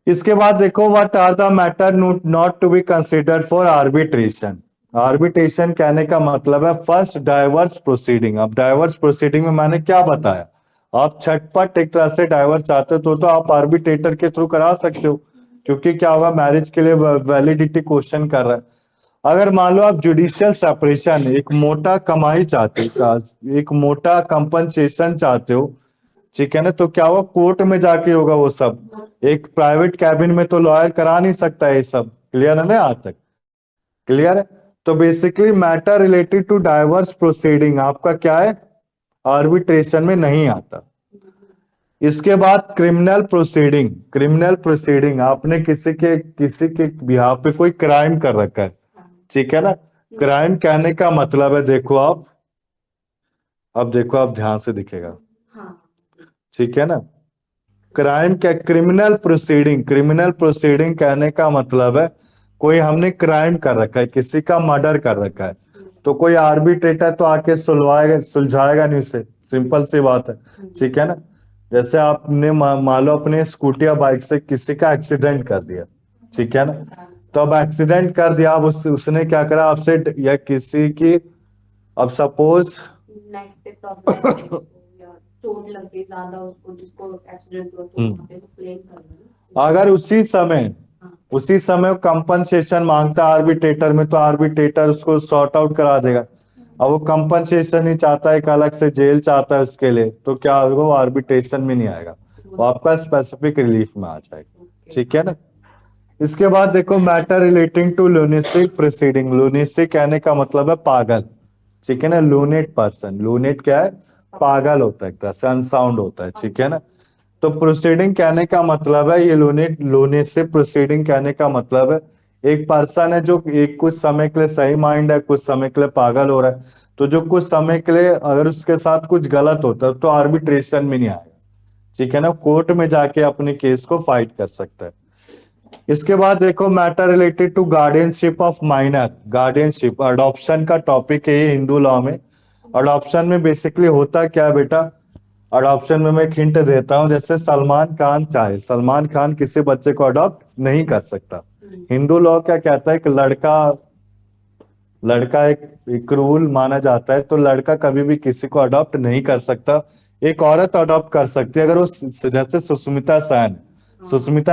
इसके बाद देखो, what are the matter not to be considered for arbitration. Arbitration कहने का मतलब है फर्स्ट डाइवर्स प्रोसीडिंग। अब डाइवर्स प्रोसीडिंग में मैंने क्या बताया, आप छटपट एक तरह से डाइवर्स चाहते हो तो आप आर्बिट्रेटर के थ्रू करा सकते हो, क्योंकि क्या होगा, मैरिज के लिए वैलिडिटी क्वेश्चन कर रहा है। अगर मान लो आप जुडिशियल सेपरेशन, एक मोटा कमाई चाहते हो, एक मोटा कंपनसेशन चाहते हो, ठीक है ना, तो क्या होगा, कोर्ट में जाके होगा वो सब। एक प्राइवेट कैबिन में तो लॉयर करा नहीं सकता ये सब। क्लियर है ना, आज तक क्लियर है। तो basically matter related to divorce proceeding आपका क्या है, आर्बिट्रेशन में नहीं आता। इसके बाद क्रिमिनल प्रोसीडिंग। क्रिमिनल प्रोसीडिंग, आपने किसी के बिहाफ पे कोई क्राइम कर रखा है, ठीक है ना। क्राइम कहने का मतलब है, देखो आप, अब देखो आप ध्यान से दिखेगा, ठीक है ना। क्राइम क्या, क्रिमिनल प्रोसीडिंग, क्रिमिनल प्रोसीडिंग कहने का मतलब है कोई हमने क्राइम कर रखा है, किसी का मर्डर कर रखा है, तो कोई आर्बिट्रेटर तो आके सुलझाएगा नहीं उसे, सिंपल सी बात है, ठीक है ना। जैसे आपने मान लो अपने स्कूटी या बाइक से किसी का एक्सीडेंट कर दिया, ठीक है ना। तो अब एक्सीडेंट कर दिया, अब उसने क्या करा आपसे, या किसी की, अब सपोज नेक पे प्रॉब्लम या चोट लग गई ज्यादा उसको, जिसको एक्सीडेंट हुआ तो वहाँ पे तो क्लेम करना है। अगर उसी समय कंपनसेशन मांगता है आर्बिट्रेटर में, तो आर्बिट्रेटर उसको सॉर्ट आउट करा देगा। अब वो कंपनसेशन ही चाहता है, एक अलग से जेल चाहता है उसके लिए, तो क्या होगा, वो आर्बिट्रेशन में नहीं आएगा, वो आपका स्पेसिफिक रिलीफ में आ जाएगा, ठीक है ना। इसके बाद देखो, मैटर रिलेटिंग टू लूनेसिक प्रोसीडिंग। लूनेसिक कहने का मतलब है पागल, ठीक है ना। लूनेट पर्सन, लूनेट क्या है, पागल होता है, एक तरह से अनसाउंड होता है, ठीक है ना। तो प्रोसीडिंग कहने का मतलब है, ये लोने से प्रोसीडिंग कहने का मतलब है एक पर्सन है जो एक कुछ समय के लिए सही माइंड है, कुछ समय के लिए पागल हो रहा है, तो जो कुछ समय के लिए अगर उसके साथ कुछ गलत होता है तो आर्बिट्रेशन में नहीं आएगा, ठीक है ना, कोर्ट में जाके अपने केस को फाइट कर सकता है। इसके बाद देखो, matter related to guardianship of minor. Guardianship adoption का टॉपिक है ये हिंदू लॉ में। अडॉप्शन में बेसिकली होता क्या है बेटा, अडॉप्शन में मैं एक हिंट देता हूं, जैसे सलमान खान चाहे, सलमान खान किसी बच्चे को अडॉप्ट नहीं कर सकता। हिंदू लॉ क्या कहता है कि लड़का एक रूल माना जाता है, तो लड़का कभी भी किसी को अडॉप्ट नहीं कर सकता। एक औरत अडॉप्ट कर सकती है, अगर वो जैसे सुष्मिता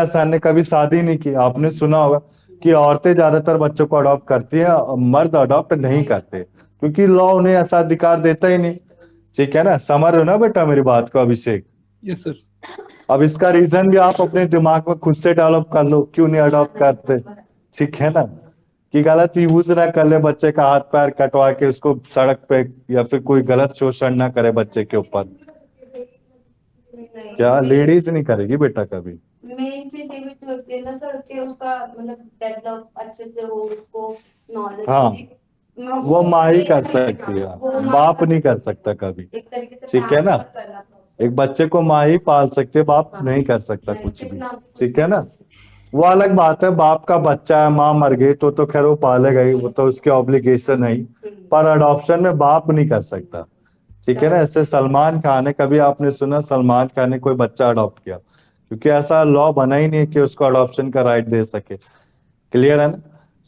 सेन ने कभी शादी नहीं की, आपने सुना होगा कि औरतें ज्यादातर बच्चों को अडॉप्ट करती है, मर्द अडॉप्ट नहीं करते, क्योंकि लॉ उन्हें ऐसा अधिकार देता ही नहीं, ठीक है ना। समझ रहे हो ना बेटा मेरी बात को, अभिषेक? Yes sir. अब इसका रीजन भी आप अपने दिमाग में खुद से डेवलप कर लो, क्यों नहीं अडॉप्ट करते, ठीक है ना। कि गलत यूज ना कर ले, बच्चे का हाथ पैर कटवा के उसको सड़क पे, या फिर कोई गलत शोषण ना करे बच्चे के ऊपर। क्या लेडीज नहीं करेगी बेटा कभी। मेन चीज ये भी होती है ना सर कि उसका मतलब डेवलप अच्छे से हो, उसको नॉलेज। हाँ, वो माँ ही कर सकती है, बाप नहीं कर सकता कभी, एक तरीके से ठीक है ना। एक बच्चे को माँ ही पाल सकती है, बाप नहीं कर सकता कुछ भी, ठीक है ना। वो अलग बात है, बाप का बच्चा है, माँ मर गई तो खैर वो पालेगा ही, वो तो उसकी ऑब्लिगेशन है ही, पर अडॉप्शन में बाप नहीं कर सकता, ठीक है ना। ऐसे सलमान खान है, कभी आपने सुना सलमान खान ने कोई बच्चा अडॉप्ट किया? क्योंकि ऐसा लॉ बना ही नहीं कि उसको अडॉप्शन का राइट दे सके। क्लियर है ना।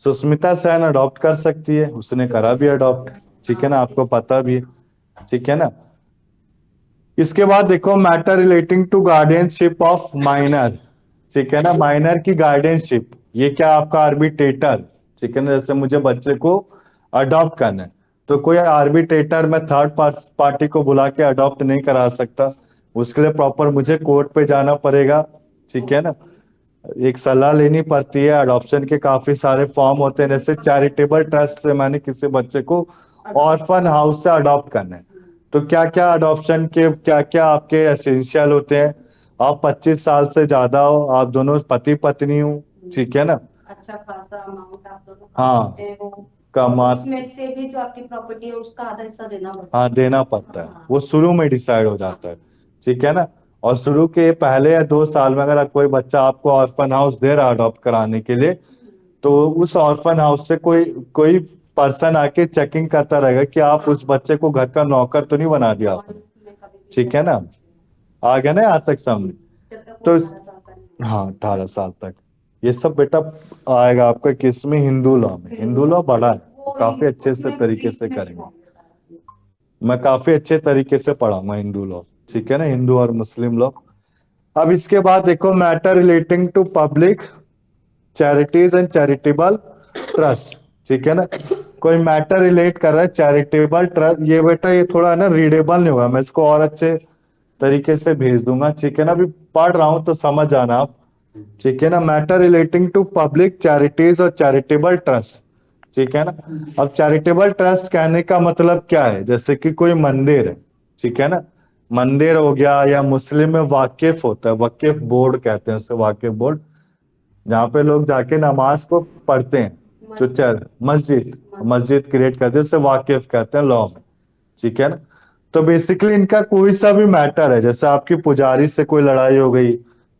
सुष्मिता सेन अडॉप्ट कर सकती है, उसने करा भी अडॉप्ट, ठीक है ना, आपको पता भी है, ठीक है ना। इसके बाद देखो matter relating to guardianship of minor, ठीक है ना, माइनर की गार्डियनशिप, ये क्या आपका आर्बिट्रेटर, ठीक है ना, जैसे मुझे बच्चे को अडॉप्ट करना है तो कोई आर्बिट्रेटर मैं थर्ड पार्टी को बुला के अडॉप्ट नहीं करा सकता, उसके लिए प्रॉपर मुझे कोर्ट पे जाना पड़ेगा, ठीक है ना, एक सलाह लेनी पड़ती है। अडॉप्शन के काफी सारे फॉर्म होते हैं, जैसे चैरिटेबल ट्रस्ट से मैंने किसी बच्चे को ऑर्फन हाउस से अडॉप्ट करना है, तो क्या क्या अडॉप्शन के क्या क्या आपके एसेंशियल होते हैं, आप 25 साल से ज्यादा हो, आप दोनों पति पत्नी हो, ठीक है ना, अच्छा खासा अमाउंट आप दोनों हाँ, कमाते हो, कमा, उसमें से भी जो आपकी प्रॉपर्टी है उसका आधा हिस्सा देना पड़ता हाँ देना पड़ता है, वो शुरू में डिसाइड हो जाता है, ठीक है ना। और शुरू के पहले या 2 साल में अगर कोई बच्चा आपको ऑर्फन हाउस दे रहा है अडॉप्ट कराने के लिए, तो उस ऑर्फन हाउस से कोई कोई पर्सन आके चेकिंग करता रहेगा कि आप उस बच्चे को घर का नौकर तो नहीं बना दिया आपने, ठीक है ना, आ गया ना यहाँ तक समझ। तो हाँ 18 साल तक ये सब बेटा आएगा आपका किसमें, हिंदू लॉ में। हिंदू लॉ बड़ा है, काफी अच्छे से तरीके से करेंगे, मैं काफी अच्छे तरीके से पढ़ाऊंगा हिंदू लॉ, ठीक है ना, हिंदू और मुस्लिम लॉ। अब इसके बाद देखो matter relating to public charities and charitable trust, ठीक है ना, कोई मैटर रिलेट कर रहा है चैरिटेबल ट्रस्ट, ये बेटा ये थोड़ा है ना रीडेबल नहीं होगा, मैं इसको और अच्छे तरीके से भेज दूंगा, ठीक है ना, अभी पढ़ रहा हूं तो समझ जाना आप, ठीक है ना। Matter relating to public charities और चैरिटेबल ट्रस्ट, ठीक है ना। अब चैरिटेबल ट्रस्ट कहने का मतलब क्या है, जैसे कि कोई मंदिर है, ठीक है ना, मंदिर हो गया, या मुस्लिम में वाकिफ होता है, वक्फ बोर्ड कहते हैं उसे, वाकिफ बोर्ड, जहाँ पे लोग जाके नमाज को पढ़ते हैं, जो मस्जिद मस्जिद क्रिएट करते हैं उसे वाकिफ कहते हैं लॉ में, ठीक है ना। तो बेसिकली इनका कोई सा भी मैटर है, जैसे आपकी पुजारी से कोई लड़ाई हो गई,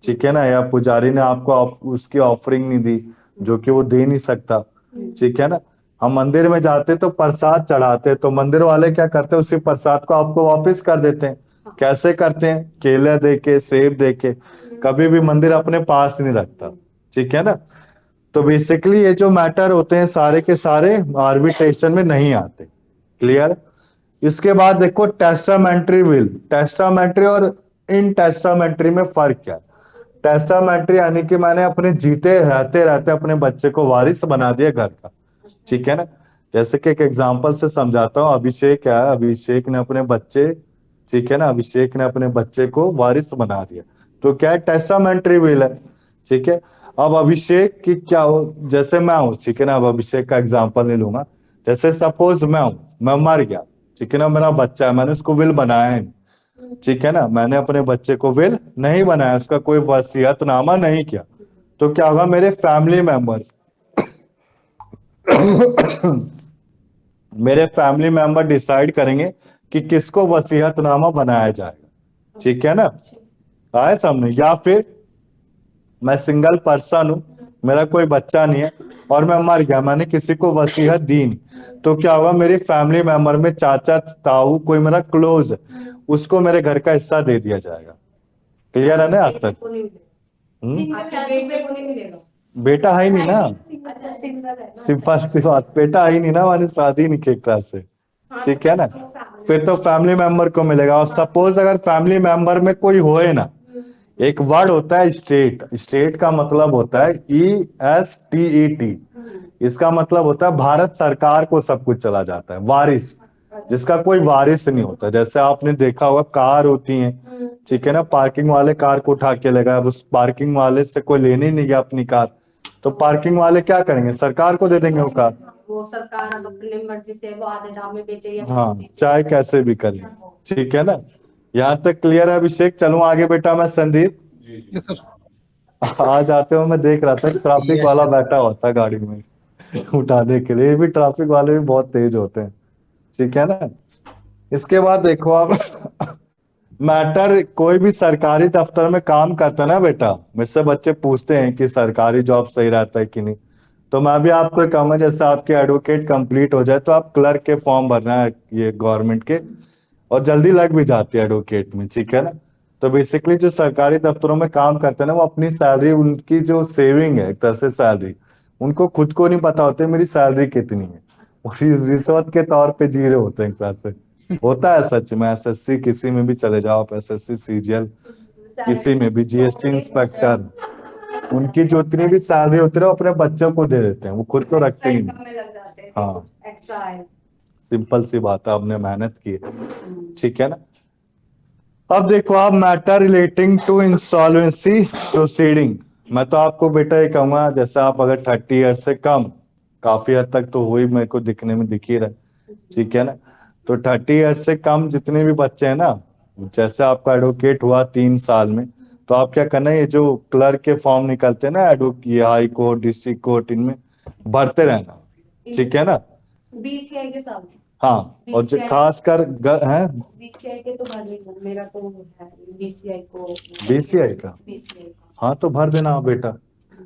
ठीक है ना, या पुजारी ने आपको उसकी ऑफरिंग नहीं दी जो कि वो दे नहीं सकता, ठीक है ना, हम मंदिर में जाते तो प्रसाद चढ़ाते, तो मंदिर वाले क्या करते हैं, उसी प्रसाद को आपको वापस कर देते हैं, कैसे करते हैं, केले दे के, सेब दे के, कभी भी मंदिर अपने पास नहीं रखता, ठीक है ना। तो बेसिकली ये जो मैटर होते हैं सारे के सारे आर्बिट्रेशन में नहीं आते, क्लियर। इसके बाद देखो टेस्टामेंट्री विल, टेस्टामेंट्री और इन टेस्टामेंट्री में फर्क क्या है। टेस्टामेंट्री यानी कि मैंने अपने जीते रहते रहते अपने बच्चे को वारिस बना दिया घर का, ठीक है ना, जैसे कि एक एग्जांपल से समझाता हूँ, अभिषेक है, अभिषेक ने अपने बच्चे, ठीक है ना, अभिषेक ने अपने बच्चे को वारिस बना दिया, तो क्या है, टेस्टामेंट्री विल है, ठीक है। अब अभिषेक की क्या हो, जैसे मैं हूं, ठीक है ना, अब अभिषेक का एग्जांपल नहीं लूंगा, जैसे सपोज मैं हूं, मैं मर गया, ठीक है ना, मेरा बच्चा है, मैंने उसको विल बनाया है, ठीक है ना, मैंने अपने बच्चे को विल नहीं बनाया, उसका कोई वसीयतनामा नहीं किया, तो क्या होगा, मेरे फैमिली मेंबर मेरे फैमिली मेंबर डिसाइड करेंगे कि किसको वसीयतनामा बनाया जाएगा, ठीक है ना, आए सामने। या फिर मैं सिंगल पर्सन हूं, मेरा कोई बच्चा नहीं है और मैं मर गया, मैंने किसी को वसीयत दी नहीं, तो क्या होगा, मेरी फैमिली मेंबर में चाचा ताऊ कोई मेरा क्लोज है, उसको मेरे घर का हिस्सा दे दिया जाएगा, क्लियर है ना आज तक। बेटा है ही नहीं ना, सिंपल सी बात, बेटा है ही नहीं ना, मैंने शादी नहीं की एक तरह से, ठीक है ना, फिर तो फैमिली मेंबर को मिलेगा। और सपोज अगर फैमिली मेंबर में कोई होए ना, एक वर्ड होता है स्टेट, स्टेट का मतलब होता है ESTET, इसका मतलब होता है भारत सरकार को सब कुछ चला जाता है, वारिस, जिसका कोई वारिस नहीं होता, जैसे आपने देखा होगा कार होती है, ठीक है ना, पार्किंग वाले कार को उठा के ले गए, अब उस पार्किंग वाले से कोई लेने ही नहीं गया अपनी कार, तो पार्किंग वाले क्या करेंगे, सरकार को दे देंगे वो कार, वो सरकार अब अपनी मर्जी से वो आधे दाम में बेचे या हाँ चाहे कैसे भी करें, ठीक है ना, यहाँ तक क्लियर है अभिषेक। चलूं आगे बेटा, मैं संदीप, यस सर। आ जाते हो, मैं देख रहा था ट्रैफिक Yes, वाला sir. बैठा होता है गाड़ी में उठाने के लिए, ये भी ट्रैफिक वाले भी बहुत तेज होते हैं, ठीक है ना। इसके बाद देखो आप मैटर, कोई भी सरकारी दफ्तर में काम करता है ना बेटा, मुझसे बच्चे पूछते हैं कि सरकारी जॉब सही रहता है कि नहीं, तो मैं भी आपको कहूंगा जैसे आपके एडवोकेट कंप्लीट हो जाए तो आप क्लर्क के फॉर्म भरना है ये गवर्नमेंट के, और जल्दी लग भी जाती है एडवोकेट में, ठीक है ना। तो बेसिकली जो सरकारी दफ्तरों में काम करते हैं ना, वो अपनी सैलरी, उनकी जो सेविंग है एक तरह से सैलरी, उनको खुद को नहीं पता होती मेरी सैलरी कितनी है, और रिश्वत के तौर पे जी रहे होते हैं क्लास से। होता है सच में, एसएससी किसी में भी चले जाओ आप, एसएससी सीजीएल किसी में भी, जीएसटी इंस्पेक्टर, उनकी जो इतनी भी सैलरी होती है वो अपने बच्चों को दे देते हैं, वो खुद तो रखते ही नहीं। हाँ, एक्स्ट्रा है। सिंपल सी बात है, आपने मेहनत की है, ठीक है ना। अब देखो आप, matter relating to insolvency proceeding, मैं तो आपको बेटा ये कहूंगा, जैसे आप अगर 30 ईयर से कम, काफी हद तक तो वही मेरे को दिखने में दिख ही रहा है, ठीक है ना। तो 30 ईयर से कम जितने भी बच्चे हैं ना, जैसे आपका एडवोकेट हुआ 3 साल में, तो आप क्या करना है, ये जो क्लर्क के फॉर्म निकलते हैं ना, ये हाई कोर्ट, डिस्ट्रिक्ट कोर्ट, इनमें भरते रहना, ठीक है ना। बीसीआई के साथ। हाँ, और जो खासकर है बीसीआई के तो भर देना, मेरा तो है बीसीआई को। बीसीआई का, बीसीआई का। हाँ तो भर देना बेटा।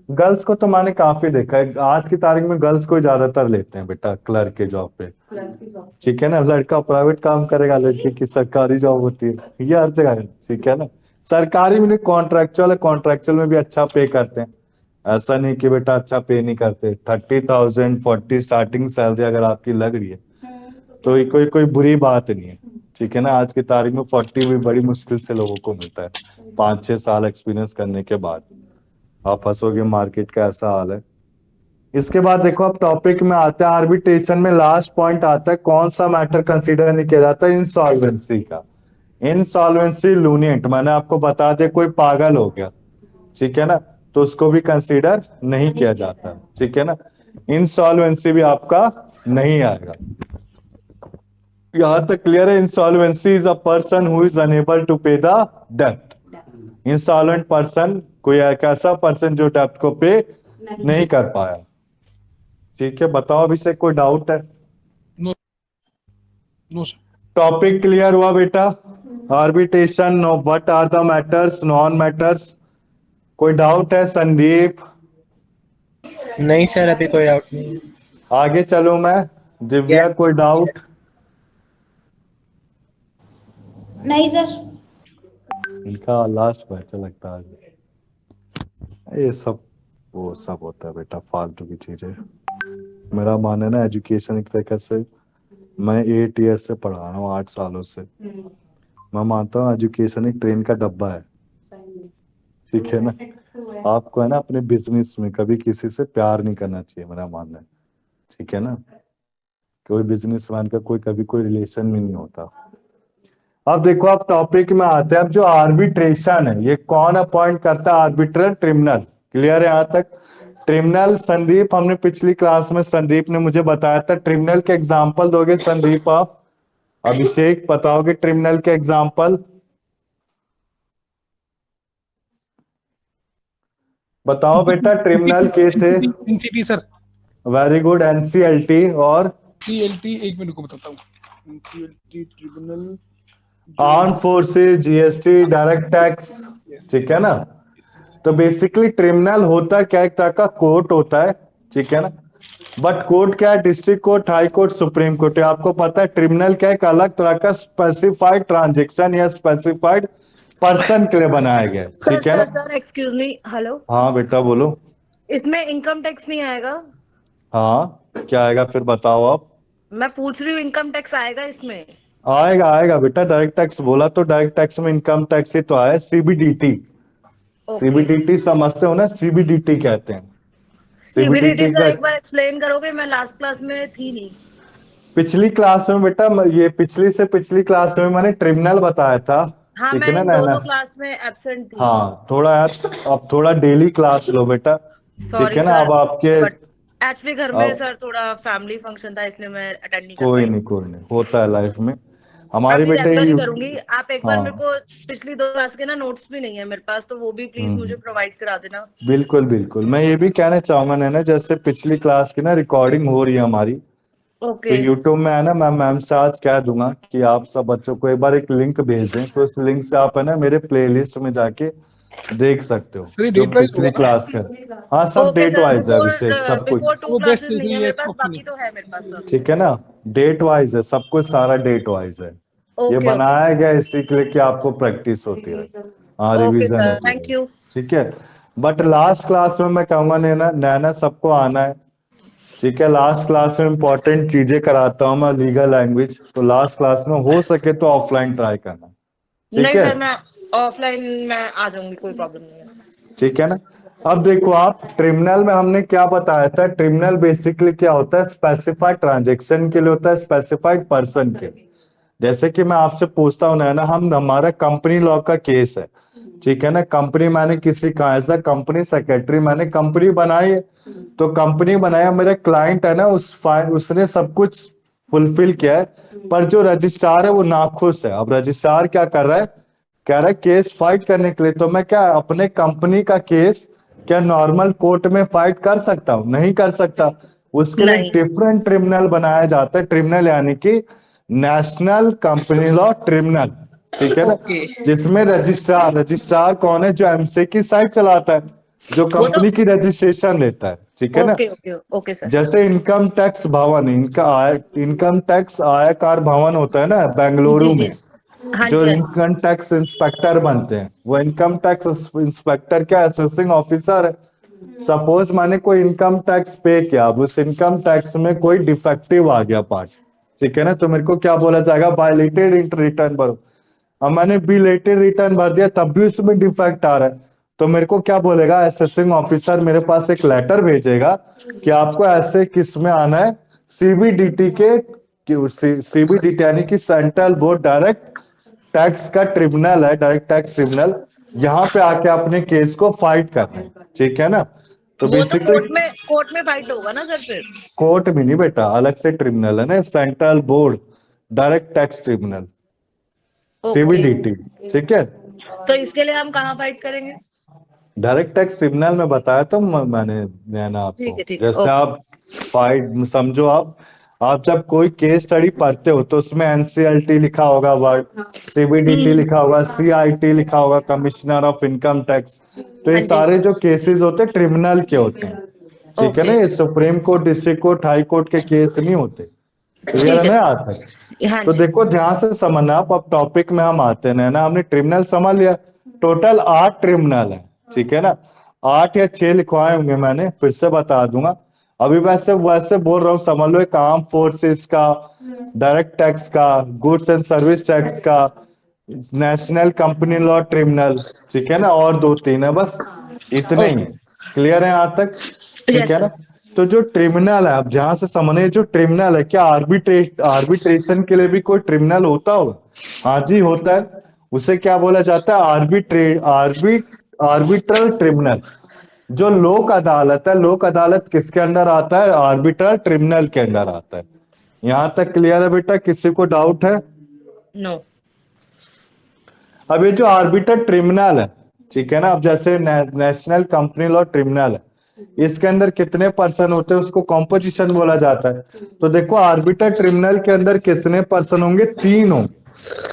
गर्ल्स को तो मैंने काफी देखा है, आज की तारीख में गर्ल्स को ज्यादातर लेते हैं बेटा क्लर्क के जॉब पे, क्लर्क की जॉब। ठीक है ना। लड़का प्राइवेट काम करेगा, लड़की की सरकारी जॉब होती है, ये हर जगह है, ठीक है ना। सरकारी में कॉन्ट्रेक्चुअल है, कॉन्ट्रेक्चुअल में भी अच्छा पे करते हैं, ऐसा नहीं कि बेटा अच्छा पे नहीं करते। 30,000 40 स्टार्टिंग सैलरी अगर आपकी लग रही है तो ये कोई कोई बुरी बात नहीं है, ठीक है ना। आज की तारीख में 40 भी बड़ी मुश्किल से लोगों को मिलता है, 5-6 साल एक्सपीरियंस करने के बाद। आप हंसोगे, मार्केट का ऐसा हाल है। इसके बाद देखो अब टॉपिक में आते हैं, आर्बिट्रेशन में लास्ट पॉइंट आता है, कौन सा मैटर कंसीडर नहीं किया जाता, इंसॉल्वेंसी का। इंसॉल्वेंसी लूनिएंट, मैंने आपको बता दिया, कोई पागल हो गया, ठीक है ना, तो उसको भी कंसीडर नहीं किया जाता, ठीक है ना। इंसॉल्वेंसी भी आपका नहीं आएगा। यहां तक क्लियर है। Insolvency is a person who is unable to pay the डेब्ट। इंसॉल्वेंट पर्सन कोई एक ऐसा पर्सन जो डेब्ट को पे नहीं कर पाया, ठीक है। बताओ अभी से कोई डाउट है? No sir. टॉपिक क्लियर हुआ बेटा? Arbitration, what are the matters, non matters, कोई डाउट है संदीप? नहीं सर, अभी कोई डाउट नहीं है। आगे चलो मैं, दिव्या कोई डाउट? नहीं सर। इनका लास्ट बैच लगता है, ये सब वो सब होता है बेटा, फालतू की चीजें। मेरा मानना है ना, एजुकेशन एक तरीके से, मैं 8 ईयर से पढ़ा रहा हूँ, 8 सालों से। मैं मानता हूँ एजुकेशन एक ट्रेन का डब्बा है, ठीक है ना। आपको है ना अपने बिजनेस में कभी किसी से प्यार नहीं करना चाहिए, मेरा मानना है, ठीक है ना। कोई बिजनेसमैन का कोई कभी कोई रिलेशन में नहीं होता। अब देखो आप टॉपिक में आते हैं, अब जो आर्बिट्रेशन है ये कौन अपॉइंट करता है? आर्बिट्रर ट्रिब्यूनल। क्लियर है यहाँ तक? ट्रिब्यूनल, संदीप हमने पिछली क्लास में संदीप ने मुझे बताया था, ट्रिब्यूनल के एग्जांपल दोगे संदीप आप? अभिषेक बताओगे ट्रिब्यूनल के एग्जांपल? बताओ बेटा, ट्रिब्यूनल के थे? NCT sir. Very good, NCLT और सीएलटी, एक मिनट को बताता हूँ। NCLT tribunal, arm forces, GST, direct tax, ठीक है ना। तो बेसिकली ट्रिब्यूनल होता क्या, एक तरह का कोर्ट होता है, ठीक है ना। बट कोर्ट क्या है? District court, high court, supreme court. आपको पता है ट्रिब्यूनल क्या, एक अलग तरह का स्पेसिफाइड ट्रांजेक्शन या स्पेसिफाइड पर्सन के लिए बनाया गया है, सर ठीक है ना। Sir excuse me, hello. हाँ बेटा बोलो। इसमें इनकम टैक्स नहीं आएगा? हाँ, क्या आएगा फिर बताओ आप? मैं पूछ रही हूँ, इनकम टैक्स आएगा इसमें? आएगा आएगा बेटा, डायरेक्ट टैक्स बोला तो डायरेक्ट टैक्स में इनकम टैक्स ही तो आया, सीबीडीटी। सीबीडीटी समझते हो ना, सीबीडीटी कहते हैं। सीबीडीटी CBDT सर का एक बार एक्सप्लेन करोगे? मैं लास्ट क्लास में थी नहीं। पिछली क्लास में बेटा, ये पिछली से पिछली क्लास में मैंने ट्रिब्यूनल बताया था, हाँ, ठीक मैं है ना इन नैना? दोनों क्लास में एब्सेंट थी। हाँ थोड़ा यार, अब थोड़ा डेली क्लास लो बेटा, ठीक सॉरी है ना। सर, अब आपके बट एक्चुअली घर में अब सर थोड़ा फैमिली फंक्शन था, इसलिए मैं अटेंड नहीं कर कोई पाई। नहीं कोई नहीं, होता है लाइफ में हमारी अभी बेटे। रेगुलर ही करूंगी। आप एक बार हाँ मेरे को, पिछली 2 क्लास के ना नोट्स भी नहीं है मेरे पास, तो वो भी प्लीज मुझे प्रोवाइड करा देना। बिल्कुल बिल्कुल, मैं ये भी कहना चाहूंगा नैना, जैसे पिछली क्लास की ना रिकॉर्डिंग हो रही है हमारी, तो ओके। यूट्यूब में है ना, मैं मैम से आज कह दूंगा कि आप सब बच्चों को एक बार एक लिंक भेज दें, तो उस लिंक से आप है ना मेरे प्लेलिस्ट में जाके देख सकते हो सर ये जो डेट वाइज पिछली होगा ना? क्लास का। हाँ सब ओके डेट सर, वाइज है बिफोर अभिषेक, सब कुछ, बिफोर 2 वो बेस्ट क्लासेस नहीं है सही है, मेरे अच्छा पास, ऑप्शन बाकी है। तो है मेरे पास सब। ठीक है ना। डेट वाइज है सब कुछ, सारा डेट वाइज है। ये ओके ओके बनाया गया इसी के लिए कि आपको प्रैक्टिस होती है, हाँ ओके रिवीजन सर, होती है, थैंक यू। ठीक है। बट लास्ट क्लास में मैं कहूंगा नैना, नैना सबको आना है, ठीक है, लास्ट क्लास में इंपॉर्टेंट चीजें कराता हूँ मैं, लीगल लैंग्वेज, तो लास्ट क्लास में हो सके तो ऑफलाइन ट्राई करना, ठीक नहीं है? सर, मैं ऑफलाइन में आ जाऊंगी, कोई प्रॉब्लम नहीं है। ठीक है ना। अब देखो आप, ट्रिब्यूनल में हमने क्या बताया था, ट्रिब्यूनल बेसिकली क्या होता है, स्पेसिफाइड ट्रांजेक्शन के लिए होता है, स्पेसिफाइड पर्सन के लिए। जैसे कि मैं आपसे पूछता हूं ना, हमारा कंपनी लॉ का केस है, ठीक है ना। कंपनी मैंने किसी का ऐसा कंपनी सेक्रेटरी, मैंने कंपनी बनाई है, तो कंपनी बनाया, मेरा क्लाइंट है ना, उसने सब कुछ फुलफिल किया है, पर जो रजिस्ट्रार है वो नाखुश है। अब रजिस्ट्रार क्या कर रहा है, कह रहा है केस फाइट करने के लिए, तो मैं क्या अपने कंपनी का केस क्या नॉर्मल कोर्ट में फाइट कर सकता हूँ? नहीं कर सकता। उसके लिए नहीं। डिफरेंट ट्रिब्यूनल बनाया जाता है, ट्रिब्यूनल यानी कि नेशनल कंपनी लॉ ट्रिब्यूनल, ठीक है ना। ओके। जिसमें रजिस्ट्रार, रजिस्ट्रार कौन है, जो एमसी की साइट चलाता है, जो वो तो कंपनी की रजिस्ट्रेशन लेता है, ठीक है ना। Okay okay okay sir. जैसे इनकम टैक्स भवन, इनकम टैक्स आयकर भवन होता है ना बेंगलुरु जी जी। में, हाँ जो जी हाँ जी। इनकम टैक्स इंस्पेक्टर बनते हैं, वो इनकम टैक्स इंस्पेक्टर क्या असेसिंग ऑफिसर है। सपोज मैंने कोई इनकम टैक्स पे किया, अब उस इनकम टैक्स में कोई डिफेक्टिव आ गया पार्ट, ठीक है ना, तो मेरे को क्या बोला जाएगा, वायलेटेड रिटर्न भरो। अब मैंने बिलेटेड रिटर्न भर दिया, तब भी उसमें डिफेक्ट आ रहा है, तो मेरे को क्या बोलेगा, असेसिंग ऑफिसर मेरे पास एक लेटर भेजेगा कि आपको ऐसे किस में आना है, सीबीडीटी के, सीबीडीटी यानी कि सेंट्रल बोर्ड डायरेक्ट टैक्स का ट्रिब्यूनल है, डायरेक्ट टैक्स ट्रिब्यूनल, यहाँ पे आके अपने केस को फाइट करना है, ठीक है ना। तो वो तो बेसिकली कोर्ट में फाइट होगा ना सर फिर। कोर्ट भी नहीं बेटा, अलग से ट्रिब्यूनल है ना, central board direct tax tribunal, okay. CBDT, ठीक है। तो इसके लिए हम कहाँ फाइट करेंगे? डायरेक्ट टैक्स ट्रिब्यूनल में बताया तो मैंने ना ठीक आपको, है ठीक है जैसे ओके। आप फाइट समझो, आप जब कोई केस स्टडी पढ़ते हो तो उसमें एनसीएलटी लिखा होगा वर्ड, सीबीडीटी लिखा होगा, सीआईटी लिखा होगा, कमिश्नर ऑफ इनकम टैक्स, तो ये हाँ जी। सारे जो केसेस होते हैं ट्रिब्यूनल के होते हैं, ठीक है ना। ओके। ये supreme court, district court, high court के केस नहीं होते, क्लियर है ठीक है ना सर। आज तक? हाँ तो जी। देखो ध्यान से समझना, आप अब टॉपिक में हम आते हैं ना, हमने ट्रिब्यूनल समझ लिया, टोटल 8 ट्रिब्यूनल है, ठीक है ना। 8 या 6 लिखवाए होंगे मैंने, फिर से बता दूंगा, अभी वैसे वैसे बोल रहा हूँ, समझ लो। एक आर्म फोर्सेस का, डायरेक्ट टैक्स का, गुड्स एंड सर्विस टैक्स का, नेशनल कंपनी लॉ ट्रिब्यूनल, ठीक है ना, और 2-3 है, बस इतने ही ओके। है। क्लियर है यहाँ तक? ठीक यस है सर। ना। तो जो ट्रिब्यूनल है, अब जहां से समझने, जो ट्रिब्यूनल है, क्या आर्बिट्रेशन के लिए भी कोई ट्रिब्यूनल होता होगा? हाँ जी होता है। उसे क्या बोला जाता है, आर्बिट्रल ट्रिब्यूनल। जो लोक अदालत है, लोक अदालत किसके अंदर आता है, आर्बिट्रल ट्रिब्यूनल के अंदर आता है। यहां तक क्लियर है बेटा? किसी को डाउट है? नो। अब ये जो आर्बिटर ट्रिब्यूनल है, ठीक है ना, अब जैसे नेशनल कंपनी लॉ ट्रिब्यूनल है, इसके अंदर कितने पर्सन होते हैं, उसको कॉम्पोजिशन बोला जाता है। तो देखो आर्बिटर ट्रिब्यूनल के अंदर कितने पर्सन होंगे, 3 होंगे,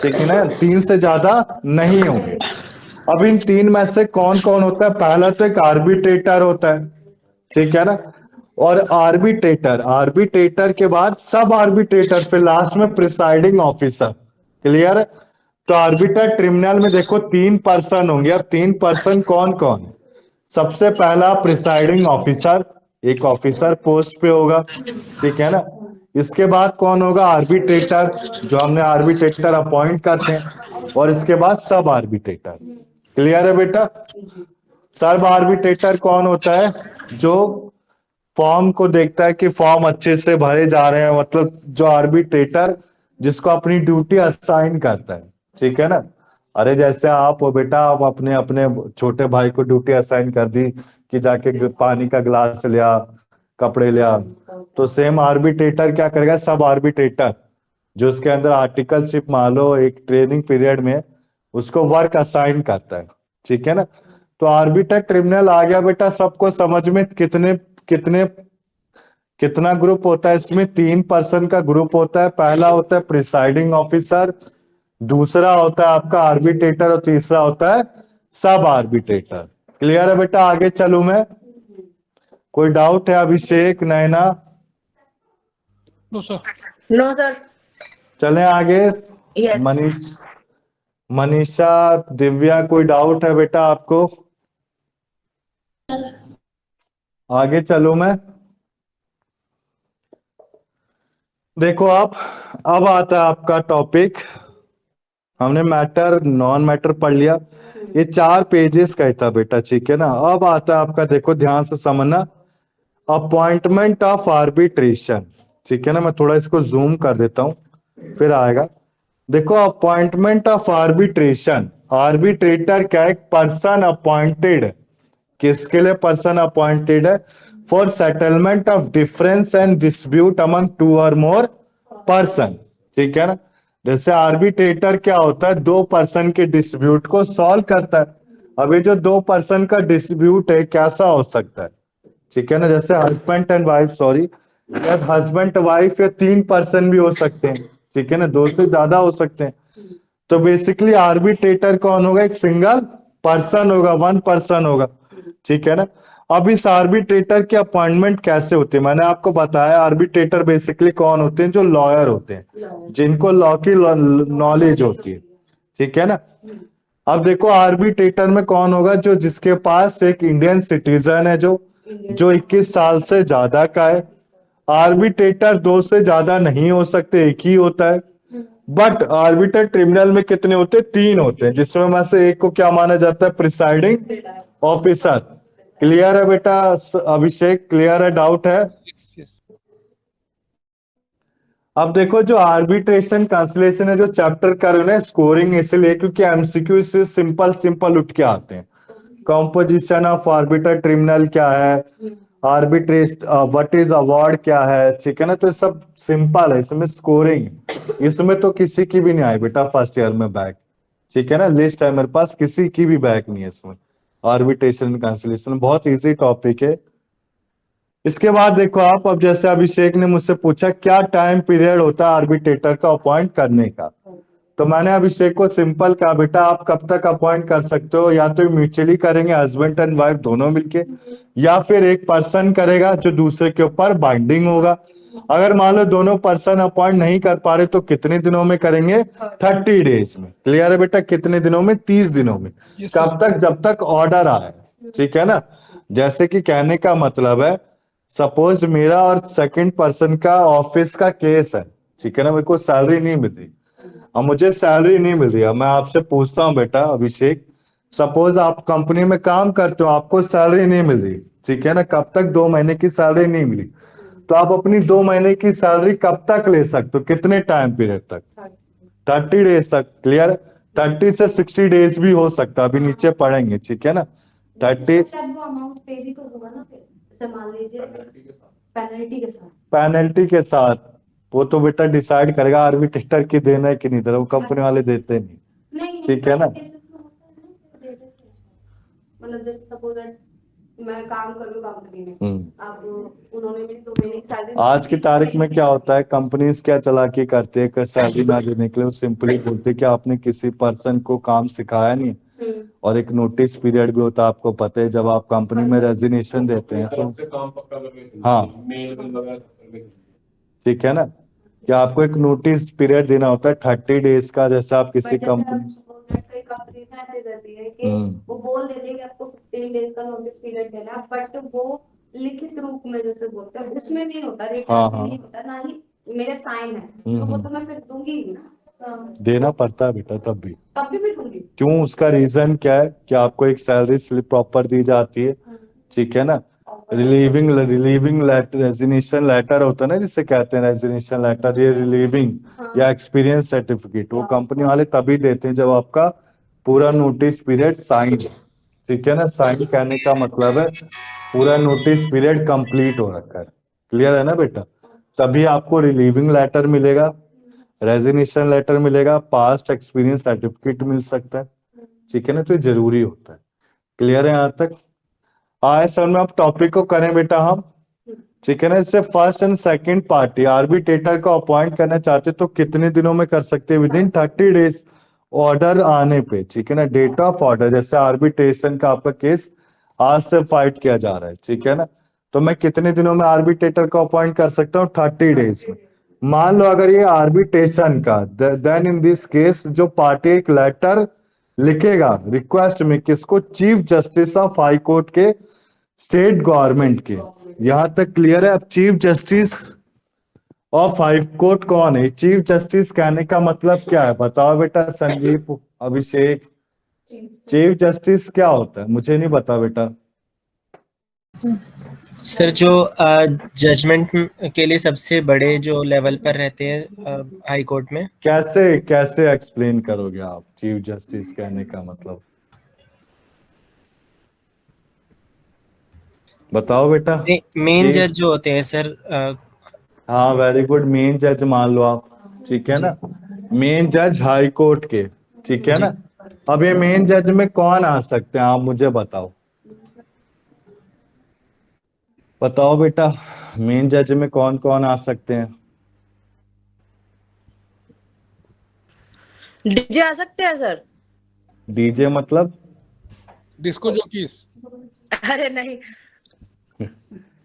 ठीक है ना, 3 से ज्यादा नहीं होंगे। अब इन 3 में से कौन कौन होता है, पहला तो एक आर्बिट्रेटर होता है, ठीक है ना, और आर्बिट्रेटर, आर्बिट्रेटर के बाद सब आर्बिट्रेटर, फिर लास्ट में प्रिसाइडिंग ऑफिसर। क्लियर है? तो आर्बिटर ट्रिब्यूनल में देखो 3 पर्सन होंगे। अब 3 पर्सन कौन कौन? सबसे पहला प्रिसाइडिंग ऑफिसर, एक ऑफिसर पोस्ट पे होगा, ठीक है ना। इसके बाद कौन होगा, आर्बिट्रेटर, जो हमने आर्बिट्रेटर अपॉइंट करते हैं, और इसके बाद सब आर्बिट्रेटर। क्लियर है बेटा? सब आर्बिट्रेटर कौन होता है, जो फॉर्म को देखता है कि फॉर्म अच्छे से भरे जा रहे हैं, मतलब जो आर्बिट्रेटर जिसको अपनी ड्यूटी असाइन करता है, ठीक है ना। अरे जैसे आप हो बेटा, आप अपने अपने छोटे भाई को ड्यूटी असाइन कर दी कि जाके पानी का ग्लास ले आ, कपड़े ले आ, तो सेम आर्बिट्रेटर क्या करेगा, सब आर्बिट्रेटर जो उसके अंदर आर्टिकलशिप मान लो एक ट्रेनिंग पीरियड में उसको वर्क असाइन करता है, ठीक है ना। तो आर्बिटर ट्रिब्यूनल आ गया बेटा, सबको समझ में? कितने कितने कितना ग्रुप होता है इसमें, 3 पर्सन का ग्रुप होता है। पहला होता है प्रिसाइडिंग ऑफिसर, दूसरा होता है आपका आर्बिट्रेटर, और तीसरा होता है सब आर्बिट्रेटर। क्लियर है बेटा? आगे चलूं मैं? कोई डाउट है Abhishek, Naina? No sir. No sir. चलें आगे। यस। मनीष, मनीषा, दिव्या, कोई डाउट है बेटा आपको? आगे चलूं मैं? देखो आप, अब आता है आपका टॉपिक। हमने मैटर नॉन मैटर पढ़ लिया, ये 4 पेजेस का ही था बेटा, ठीक है ना। अब आता है आपका, देखो ध्यान से समझना, अपॉइंटमेंट ऑफ आर्बिट्रेशन, ठीक है ना। मैं थोड़ा इसको जूम कर देता हूं फिर आएगा। देखो अपॉइंटमेंट ऑफ आर्बिट्रेशन, आर्बिट्रेटर क्या है? एक पर्सन अपॉइंटेड, किसके लिए पर्सन अपॉइंटेड है? For settlement of difference and dispute among 2 और मोर पर्सन, ठीक है ना। जैसे आर्बिट्रेटर क्या होता है? 2 पर्सन के डिस्प्यूट को सॉल्व करता है। अभी जो 2 पर्सन का डिस्प्यूट है कैसा हो सकता है, ठीक है ना। जैसे हस्बैंड एंड वाइफ, सॉरी, या हस्बैंड वाइफ या 3 पर्सन भी हो सकते हैं, ठीक है ना, 2 से ज्यादा हो सकते हैं। तो बेसिकली आर्बिट्रेटर कौन होगा? एक सिंगल पर्सन होगा, 1 पर्सन होगा, ठीक है ना। अब इस आर्बिट्रेटर की अपॉइंटमेंट कैसे होती है? मैंने आपको बताया आर्बिट्रेटर बेसिकली कौन होते हैं? जो लॉयर होते हैं, जिनको लॉ की नॉलेज होती है, ठीक है ना। अब देखो आर्बिट्रेटर में कौन होगा? जो जिसके पास एक इंडियन सिटीजन है, जो 21 साल से ज्यादा का है। आर्बिट्रेटर 2 से ज्यादा नहीं हो सकते, एक ही होता है। बट आर्बिटर ट्रिब्यूनल में कितने होते हैं? 3 होते हैं, जिसमें में से एक को क्या माना जाता है? Presiding officer. क्लियर है बेटा अभिषेक? क्लियर है? डाउट है? Yes. अब देखो जो आर्बिट्रेशन कंसलेशन है, जो चैप्टर कर रहे हो ना, स्कोरिंग इसलिए क्योंकि एमसीक्यू से सिंपल सिंपल उठ के आते हैं। कॉम्पोजिशन ऑफ आर्बिटर ट्रिब्यूनल क्या है, आर्बिट्रेस व्हाट इज अवार्ड क्या है, ठीक है ना। तो ये सब सिंपल है, इसमें स्कोरिंग, इसमें तो किसी की भी नहीं आई बेटा फर्स्ट ईयर में बैक, ठीक है ना। लिस्ट है मेरे पास, किसी की भी बैक नहीं है इसमें। आर्बिट्रेशन कंसलेशन बहुत इजी टॉपिक है। इसके बाद देखो आप, अब जैसे अभिषेक ने मुझसे पूछा क्या टाइम पीरियड होता है आर्बिट्रेटर का अपॉइंट करने का, तो मैंने अभिषेक को सिंपल कहा बेटा आप कब तक अपॉइंट कर सकते हो? या तो म्यूचुअली करेंगे हस्बैंड एंड वाइफ दोनों मिलके, या फिर एक पर्सन करेगा जो दूसरे के ऊपर बाइंडिंग होगा। अगर मान लो दोनों पर्सन अपॉइंट नहीं कर पा रहे तो कितने दिनों में करेंगे? 30 डेज में। क्लियर है बेटा? कितने दिनों में? 30 दिनों में। Yes, कब तक? जब तक ऑर्डर आए, ठीक है ना। जैसे कि कहने का मतलब है, सपोज मेरा और सेकंड पर्सन का ऑफिस का केस है, ठीक है ना। मेरे को सैलरी नहीं मिल रही, अब मुझे सैलरी नहीं मिल रही है। मैं आपसे पूछता हूँ बेटा अभिषेक, सपोज आप कंपनी में काम करते हो, आपको सैलरी नहीं मिल रही, ठीक है ना। कब तक? 2 महीने की सैलरी नहीं मिली, तो आप अपनी 2 महीने की सैलरी कब तक ले सकते हो? कितने टाइम पीरियड तक? 30 डेज तक। क्लियर? 30 से 60 डेज भी हो सकता है, अभी नीचे पढ़ेंगे, ठीक है ना। 30 शायद वो अमाउंट पे भी तो होगा ना फिर, जैसे मान लीजिए पेनल्टी के साथ। पेनल्टी के साथ वो तो बेटा डिसाइड करेगा आर्बिट्रेटर की देना है कि नहीं देना, वो कंपनी वाले देते नहीं, नहीं ठीक है ना। cases में होता है ना कि दे देते हैं। मतलब जैसे सपोज मैं काम कर रही हूँ कंपनी में, अब उन्होंने मेरी 2 महीने की सैलरी आज की तारीख में क्या होता है, कंपनीज क्या चालाकी करते हैं, सैलरी ना देने के लिए वो सिंपली बोलते हैं कि आपने किसी पर्सन को काम सिखाया नहीं, और एक नोटिस पीरियड भी होता है, आपको पता है। जब आप कंपनी में रेजिग्नेशन देते हैं तो हाँ, ठीक है ना, कि आपको एक नोटिस पीरियड देना होता है 30 डेज का। जैसे आप किसी कंपनी कंपनी ऐसे करती है कि वो बोल देती है कि आपको 15 डेज का नोटिस पीरियड देना है, बट वो लिखित रूप में जैसे बोलते हैं उसमें नहीं होता, रिटर्न में नहीं होता, ना ही मेरे साइन है, तो वो तो मैं फिर दूंगी ही ना। देना पड़ता है बेटा तब भी। भी दूंगी। क्यों? उसका रीजन क्या है कि आपको एक सैलरी स्लिप प्रॉपर दी जाती है, ठीक है ना। रिलीविंग लेटर, रेजिग्नेशन लेटर होता है ना, जिसे कहते हैं रेजिग्नेशन लेटर, ये रिलीविंग या एक्सपीरियंस सर्टिफिकेट, वो कंपनी वाले तभी देते हैं जब आपका पूरा नोटिस पीरियड साइन, ठीक है ना। साइन कहने का मतलब है पूरा नोटिस पीरियड कंप्लीट हो रखा है। क्लियर है ना बेटा? तभी आपको रिलीविंग लेटर मिलेगा, रेजिग्नेशन लेटर मिलेगा, पास्ट एक्सपीरियंस सर्टिफिकेट मिल सकता है, ठीक है ना। तो ये जरूरी होता है। क्लियर है यहाँ तक? आए सर में आप टॉपिक को करें बेटा हम, ठीक है ना। इससे first and second party arbitrator को अपॉइंट करना चाहते तो कितने दिनों में कर सकते हैं? विद इन 30 डेज ऑर्डर आने पे, ठीक है ना। डेट ऑफ ऑर्डर, जैसे आर्बिट्रेशन का आपका केस आज से फाइट किया जा रहा है, ठीक है ना, तो मैं कितने दिनों में आर्बिट्रेटर को अपॉइंट कर सकता हूँ? 30 डेज में। मान लो अगर ये आर्बिट्रेशन का, देन इन दिस केस जो पार्टी एक लेटर लिखेगा रिक्वेस्ट में, किसको? Chief justice of high court के, स्टेट गवर्नमेंट के। यहां तक क्लियर है? अब चीफ जस्टिस और हाई कोर्ट कौन है? चीफ जस्टिस कहने का मतलब क्या है? बताओ बेटा संदीप, अभिषेक, चीफ जस्टिस क्या होता है? मुझे नहीं पता बेटा। सर जो जजमेंट के लिए सबसे बड़े जो लेवल पर रहते हैं हाई कोर्ट में। कैसे कैसे एक्सप्लेन करोगे आप चीफ जस्टिस कहने का मतलब? बताओ बेटा। मेन जज जो होते हैं सर। हाँ वेरी गुड, मेन जज मान लो आप, ठीक है ना, मेन जज हाई कोर्ट के, ठीक है ना। अब ये मेन जज में कौन आ सकते हैं आप मुझे बताओ, बताओ बेटा, मेन जज में कौन कौन आ सकते हैं? डीजे आ सकते हैं सर? डीजे मतलब? Disco jockeys. अरे नहीं,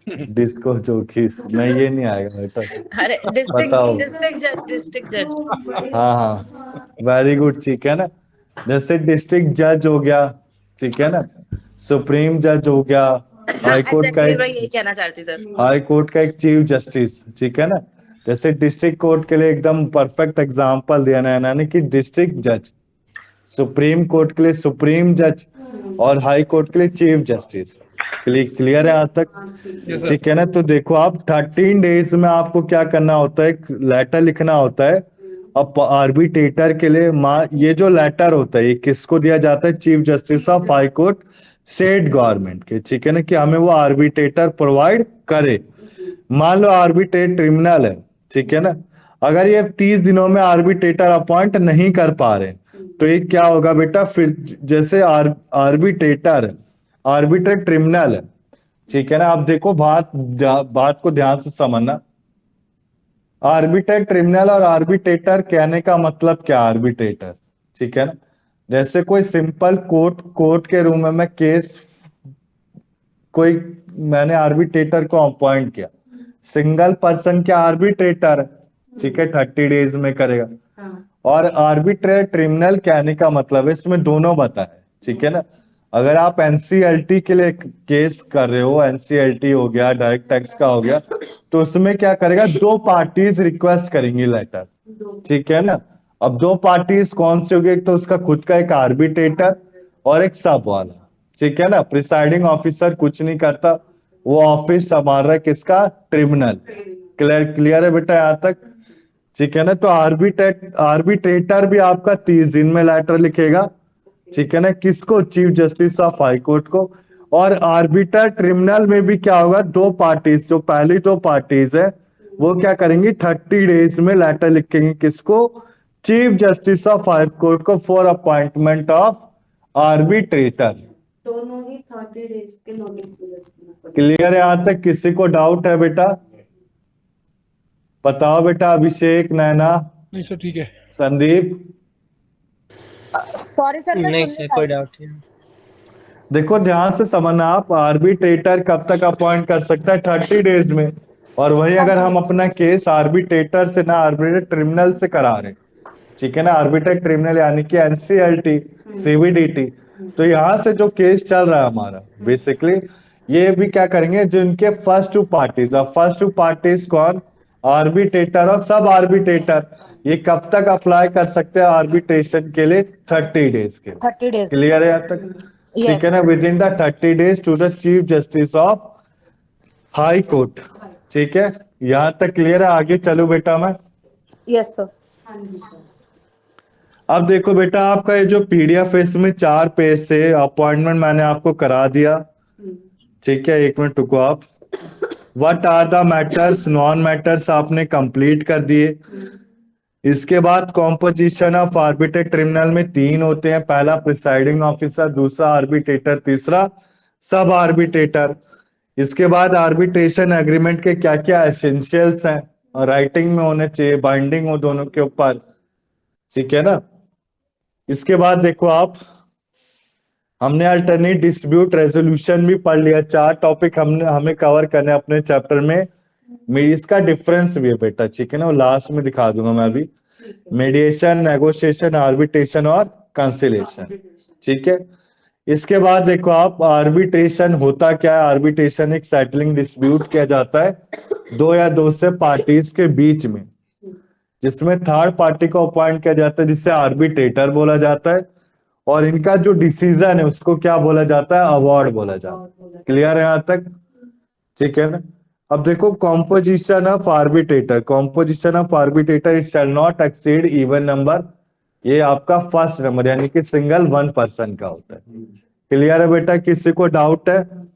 डिस्को जोकीज नहीं, ये नहीं आएगा बेटा। अरे बताओ। डिस्ट्रिक्ट जज। हाँ हाँ वेरी गुड, ठीक है ना। जैसे डिस्ट्रिक्ट जज हो गया, ठीक है ना, सुप्रीम जज हो गया, हाई कोर्ट का एग्जैक्टली एक, मैं यही कहना चाहती सर। हाई कोर्ट का एक चीफ जस्टिस, ठीक है ना। जैसे डिस्ट्रिक्ट कोर्ट के लिए एकदम परफेक्ट एग्जांपल दिया ना यानी कि डिस्ट्रिक्ट जज, सुप्रीम कोर्ट के लिए सुप्रीम जज, और हाई कोर्ट के लिए चीफ जस्टिस। क्लियर है यहाँ तक? ठीक है ना। तो देखो आप 13 डेज में आपको क्या करना होता है, एक लेटर लिखना होता है। अब आर्बिट्रेटर के लिए ये जो लेटर होता है ये किसको दिया जाता है? Chief justice of high court state government के, ठीक है ना, कि हमें वो आर्बिट्रेटर प्रोवाइड करे। मान लो आर्बिट्रेट ट्रिब्यूनल है, ठीक है ना, अगर ये 30 दिनों में आर्बिट्रेटर अपॉइंट नहीं कर पा रहे तो ये क्या होगा बेटा? फिर जैसे आर्बिट्रेटर आर्बिट्रेट ट्रिब्यूनल है, ठीक है ना। आप देखो बात को ध्यान से समझना। आर्बिट्रेट ट्रिब्यूनल और आर्बिट्रेटर कहने का मतलब क्या? आर्बिट्रेटर, ठीक है ना, जैसे कोई सिंपल कोर्ट के रूम में मैं केस, कोई मैंने आर्बिट्रेटर को अपॉइंट किया, सिंगल पर्सन क्या आर्बिट्रेटर है, ठीक है, 30 डेज में करेगा। और आर्बिट्रेट ट्रिब्यूनल कहने का मतलब है, इसमें दोनों बताए, ठीक है ना। अगर आप एनसीएलटी के लिए केस कर रहे हो, एनसीएलटी हो गया, डायरेक्ट टैक्स का हो गया, तो उसमें क्या करेगा? 2 पार्टीज रिक्वेस्ट करेंगी लेटर, ठीक है ना। अब 2 पार्टीज कौन सी होगी? एक तो उसका खुद का एक आर्बिट्रेटर और एक सब वाला, ठीक है ना। प्रिसाइडिंग ऑफिसर कुछ नहीं करता, वो ऑफिस संभाल रहा है किसका? ट्रिब्यूनल। क्लियर है बेटा यहाँ तक? ठीक है ना। तो आर्बिट्रेटर भी आपका 30 दिन में लेटर लिखेगा, ठीक है ना, किसको? Chief justice of high court को। और आर्बिटर ट्रिब्यूनल में भी क्या होगा? 2 पार्टीज, जो पहली 2 पार्टीज है वो क्या करेंगी? 30 डेज में लेटर लिखेंगे, किसको? Chief justice of high court को, फॉर अपॉइंटमेंट ऑफ आर्बिट्रेटर। दोनों ही 30 डेज के नोटिस। क्लियर है यहाँ तक? किसी को डाउट है बेटा? बताओ बेटा, अभिषेक, नैना, नहीं सर ठीक है। संदीप। सॉरी सर, मैं नहीं सुन सर नहीं कोई पाई। डाउट नहीं। देखो ध्यान से समझना, आप आर्बिट्रेटर कब तक अपॉइंट कर सकता है? 30 डेज में। और वही अगर हम अपना केस आर्बिट्रेटर से ना आर्बिट्रेट ट्रिब्यूनल से करा रहे, ठीक है ना, आर्बिट्रेट ट्रिब्यूनल यानी कि एनसीएलटी, सीबीडीटी, तो यहाँ से जो केस चल रहा है हमारा बेसिकली, ये भी क्या करेंगे? जिनके फर्स्ट 2 पार्टीज, अब फर्स्ट 2 पार्टीज कौन? आर्बिट्रेटर और सब आर्बिट्रेटर। ये कब तक अप्लाई कर सकते हैं आर्बिट्रेशन के लिए? 30 डेज के लिए। 30 डेज। क्लियर है यहाँ तक? Yes. ठीक है ना, within the 30 days to the chief justice of high court, ठीक है। यहाँ तक क्लियर है? आगे चलो बेटा मैं। Yes sir. अब देखो बेटा, आपका ये जो पीडीएफ है इसमें 4 पेज थे, अपॉइंटमेंट मैंने आपको करा दिया, ठीक है। 1 मिनट रुको आप। What are the matters, non matters आपने कंप्लीट कर दिए। इसके बाद कॉम्पोजिशन ऑफ आर्बिट्रेट ट्रिब्यूनल में 3 होते हैं, पहला प्रिसाइडिंग ऑफिसर, दूसरा आर्बिट्रेटर, तीसरा सब आर्बिट्रेटर। इसके बाद आर्बिट्रेशन एग्रीमेंट के क्या क्या एसेंशियल्स हैं, राइटिंग में होने चाहिए, बाइंडिंग हो दोनों के ऊपर, ठीक है ना। इसके बाद देखो आप, हमने अल्टरनेट डिस्प्यूट रेजोल्यूशन भी पढ़ लिया। 4 टॉपिक हमें कवर करने अपने चैप्टर में। इसका डिफरेंस भी है बेटा, ठीक है ना, वो लास्ट में दिखा दूंगा मैं अभी। मीडिएशन, नेगोशिएशन, आर्बिट्रेशन और कंसिलेशन, ठीक है। इसके बाद देखो आप, आर्बिट्रेशन होता क्या है? आर्बिट्रेशन एक सेटलिंग डिस्प्यूट किया जाता है दो या दो से पार्टीज के बीच में, जिसमें थर्ड पार्टी को अपॉइंट किया जाता है, जिसे आर्बिट्रेटर बोला जाता है, और इनका जो डिसीजन है उसको क्या बोला जाता है? अवार्ड बोला जाता है। क्लियर है यहाँ तक? ठीक है ना? अब देखो, composition of arbitrator, composition of arbitrator it shall not exceed even number, ये आपका फर्स्ट नंबर यानी कि सिंगल 1% का होता है। क्लियर है बेटा? किसी को डाउट है?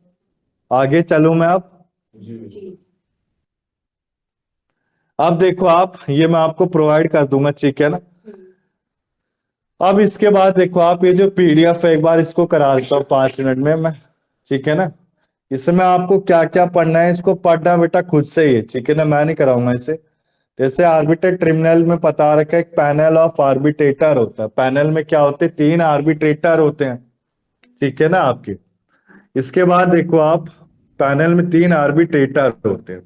आगे चलूं मैं अब देखो आप, ये मैं आपको प्रोवाइड कर दूंगा, ठीक है ना? अब इसके बाद देखो आप, ये जो पीडीएफ है एक बार इसको करा देता हूँ 5 मिनट में मैं, ठीक है ना? इसमें आपको क्या क्या पढ़ना है, इसको पढ़ना बेटा खुद से ही है, ठीक है ना? मैं नहीं कराऊंगा इसे। जैसे आर्बिट्रेट ट्रिब्यूनल में पता रखा है, एक पैनल ऑफ आर्बिट्रेटर होता है। पैनल में क्या होते हैं? 3 आर्बिट्रेटर होते हैं, ठीक है ना आपके? इसके बाद देखो आप, पैनल में 3 आर्बिट्रेटर होते हैं।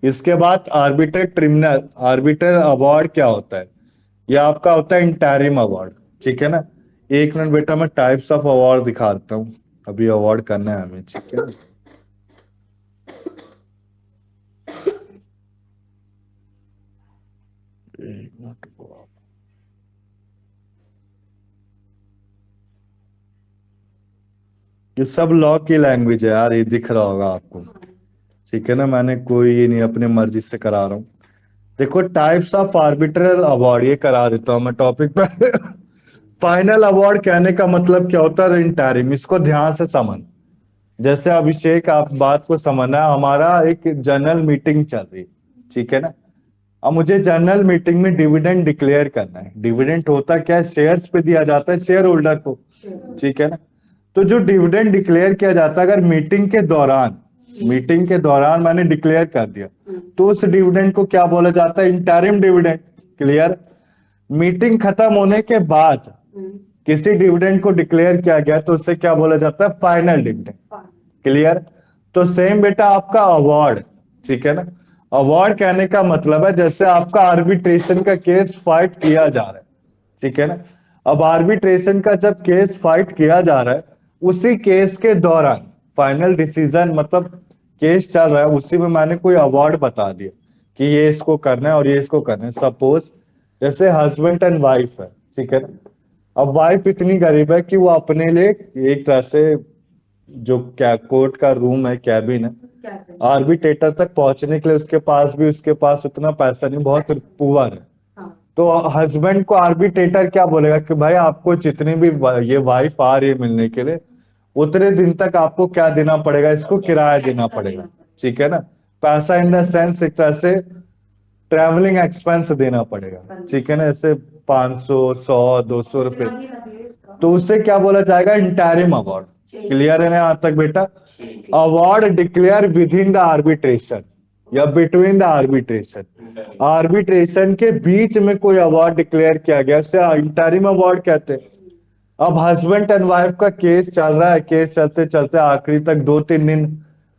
इसके बाद आर्बिट्रेट ट्रिब्यूनल, आर्बिट्रल अवार्ड क्या होता है? ये आपका होता है इंटरिम अवार्ड, ठीक है ना? एक मिनट बेटा, मैं टाइप्स ऑफ अवार्ड दिखा देता हूँ, अभी अवार्ड करना है हमें, ठीक है? ये सब लॉ की लैंग्वेज है यार, ये दिख रहा होगा आपको, ठीक है ना? मैंने कोई ये नहीं अपने मर्जी से करा रहा हूँ। देखो, टाइप्स ऑफ आर्बिट्रल अवार्ड, ये करा देता हूँ मैं टॉपिक पे। फाइनल अवार्ड कहने का मतलब क्या होता है? इंटरिम, इसको ध्यान से समझ। जैसे अभिषेक, आप बात को समझना, हमारा एक जनरल मीटिंग चल रही है, ठीक है ना? अब मुझे जनरल मीटिंग में डिविडेंड डिक्लेयर करना है। डिविडेंड होता क्या है? शेयर्स पे दिया जाता है शेयर होल्डर को, ठीक है ना? तो जो डिविडेंड डिक्लेयर किया जाता है, अगर मीटिंग के दौरान मैंने डिक्लेयर कर दिया, तो उस डिविडेंड को क्या बोला जाता है? Interim dividend. क्लियर? मीटिंग खत्म होने के बाद किसी डिविडेंड को डिक्लेयर किया गया तो उससे क्या बोला जाता है? Final dividend. क्लियर? तो सेम बेटा आपका अवार्ड, ठीक है ना? अवार्ड कहने का मतलब है, जैसे आपका आर्बिट्रेशन का केस फाइट किया जा रहा है, ठीक है ना? अब आर्बिट्रेशन का जब केस फाइट किया जा रहा है, उसी केस के दौरान फाइनल डिसीजन, मतलब केस चल रहा है, उसी में मैंने कोई अवार्ड बता दिया कि ये इसको करना है और ये इसको करना है। सपोज जैसे हस्बैंड एंड वाइफ है, ठीक है ना? अब वाइफ इतनी गरीब है कि वो अपने लिए एक तरह से जो क्या कोर्ट का रूम है, कैबिन है, आर्बिट्रेटर तक पहुंचने के लिए उसके पास उतना पैसा नहीं, बहुत पुअर है। तो हस्बैंड को आर्बिट्रेटर क्या बोलेगा कि भाई आपको जितनी भी ये वाइफ आ रही है मिलने के लिए, उतने दिन तक आपको क्या देना पड़ेगा? इसको किराया देना पड़ेगा, ठीक है ना? पैसा इन द सेंस एक तरह से ट्रैवलिंग एक्सपेंस देना पड़ेगा, ठीक है ना? जैसे 500, 100, 200 रुपए। तो उससे क्या बोला जाएगा? Interim award. क्लियर है ना यहाँ तक बेटा? Award declare with in the arbitration या बिटवीन द आर्बिट्रेशन, आर्बिट्रेशन के बीच में कोई अवार्ड डिक्लेयर किया गया, उसे इंटरिम अवार्ड कहते हैं। अब हस्बैंड एंड वाइफ का केस चल रहा है, केस चलते चलते आखिरी तक 2-3 दिन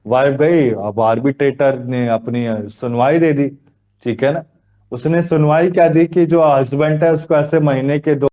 वाइफ गई, अब आर्बिट्रेटर ने अपनी सुनवाई दे दी, ठीक है ना? उसने सुनवाई क्या दी कि जो हस्बैंड है उसको ऐसे महीने के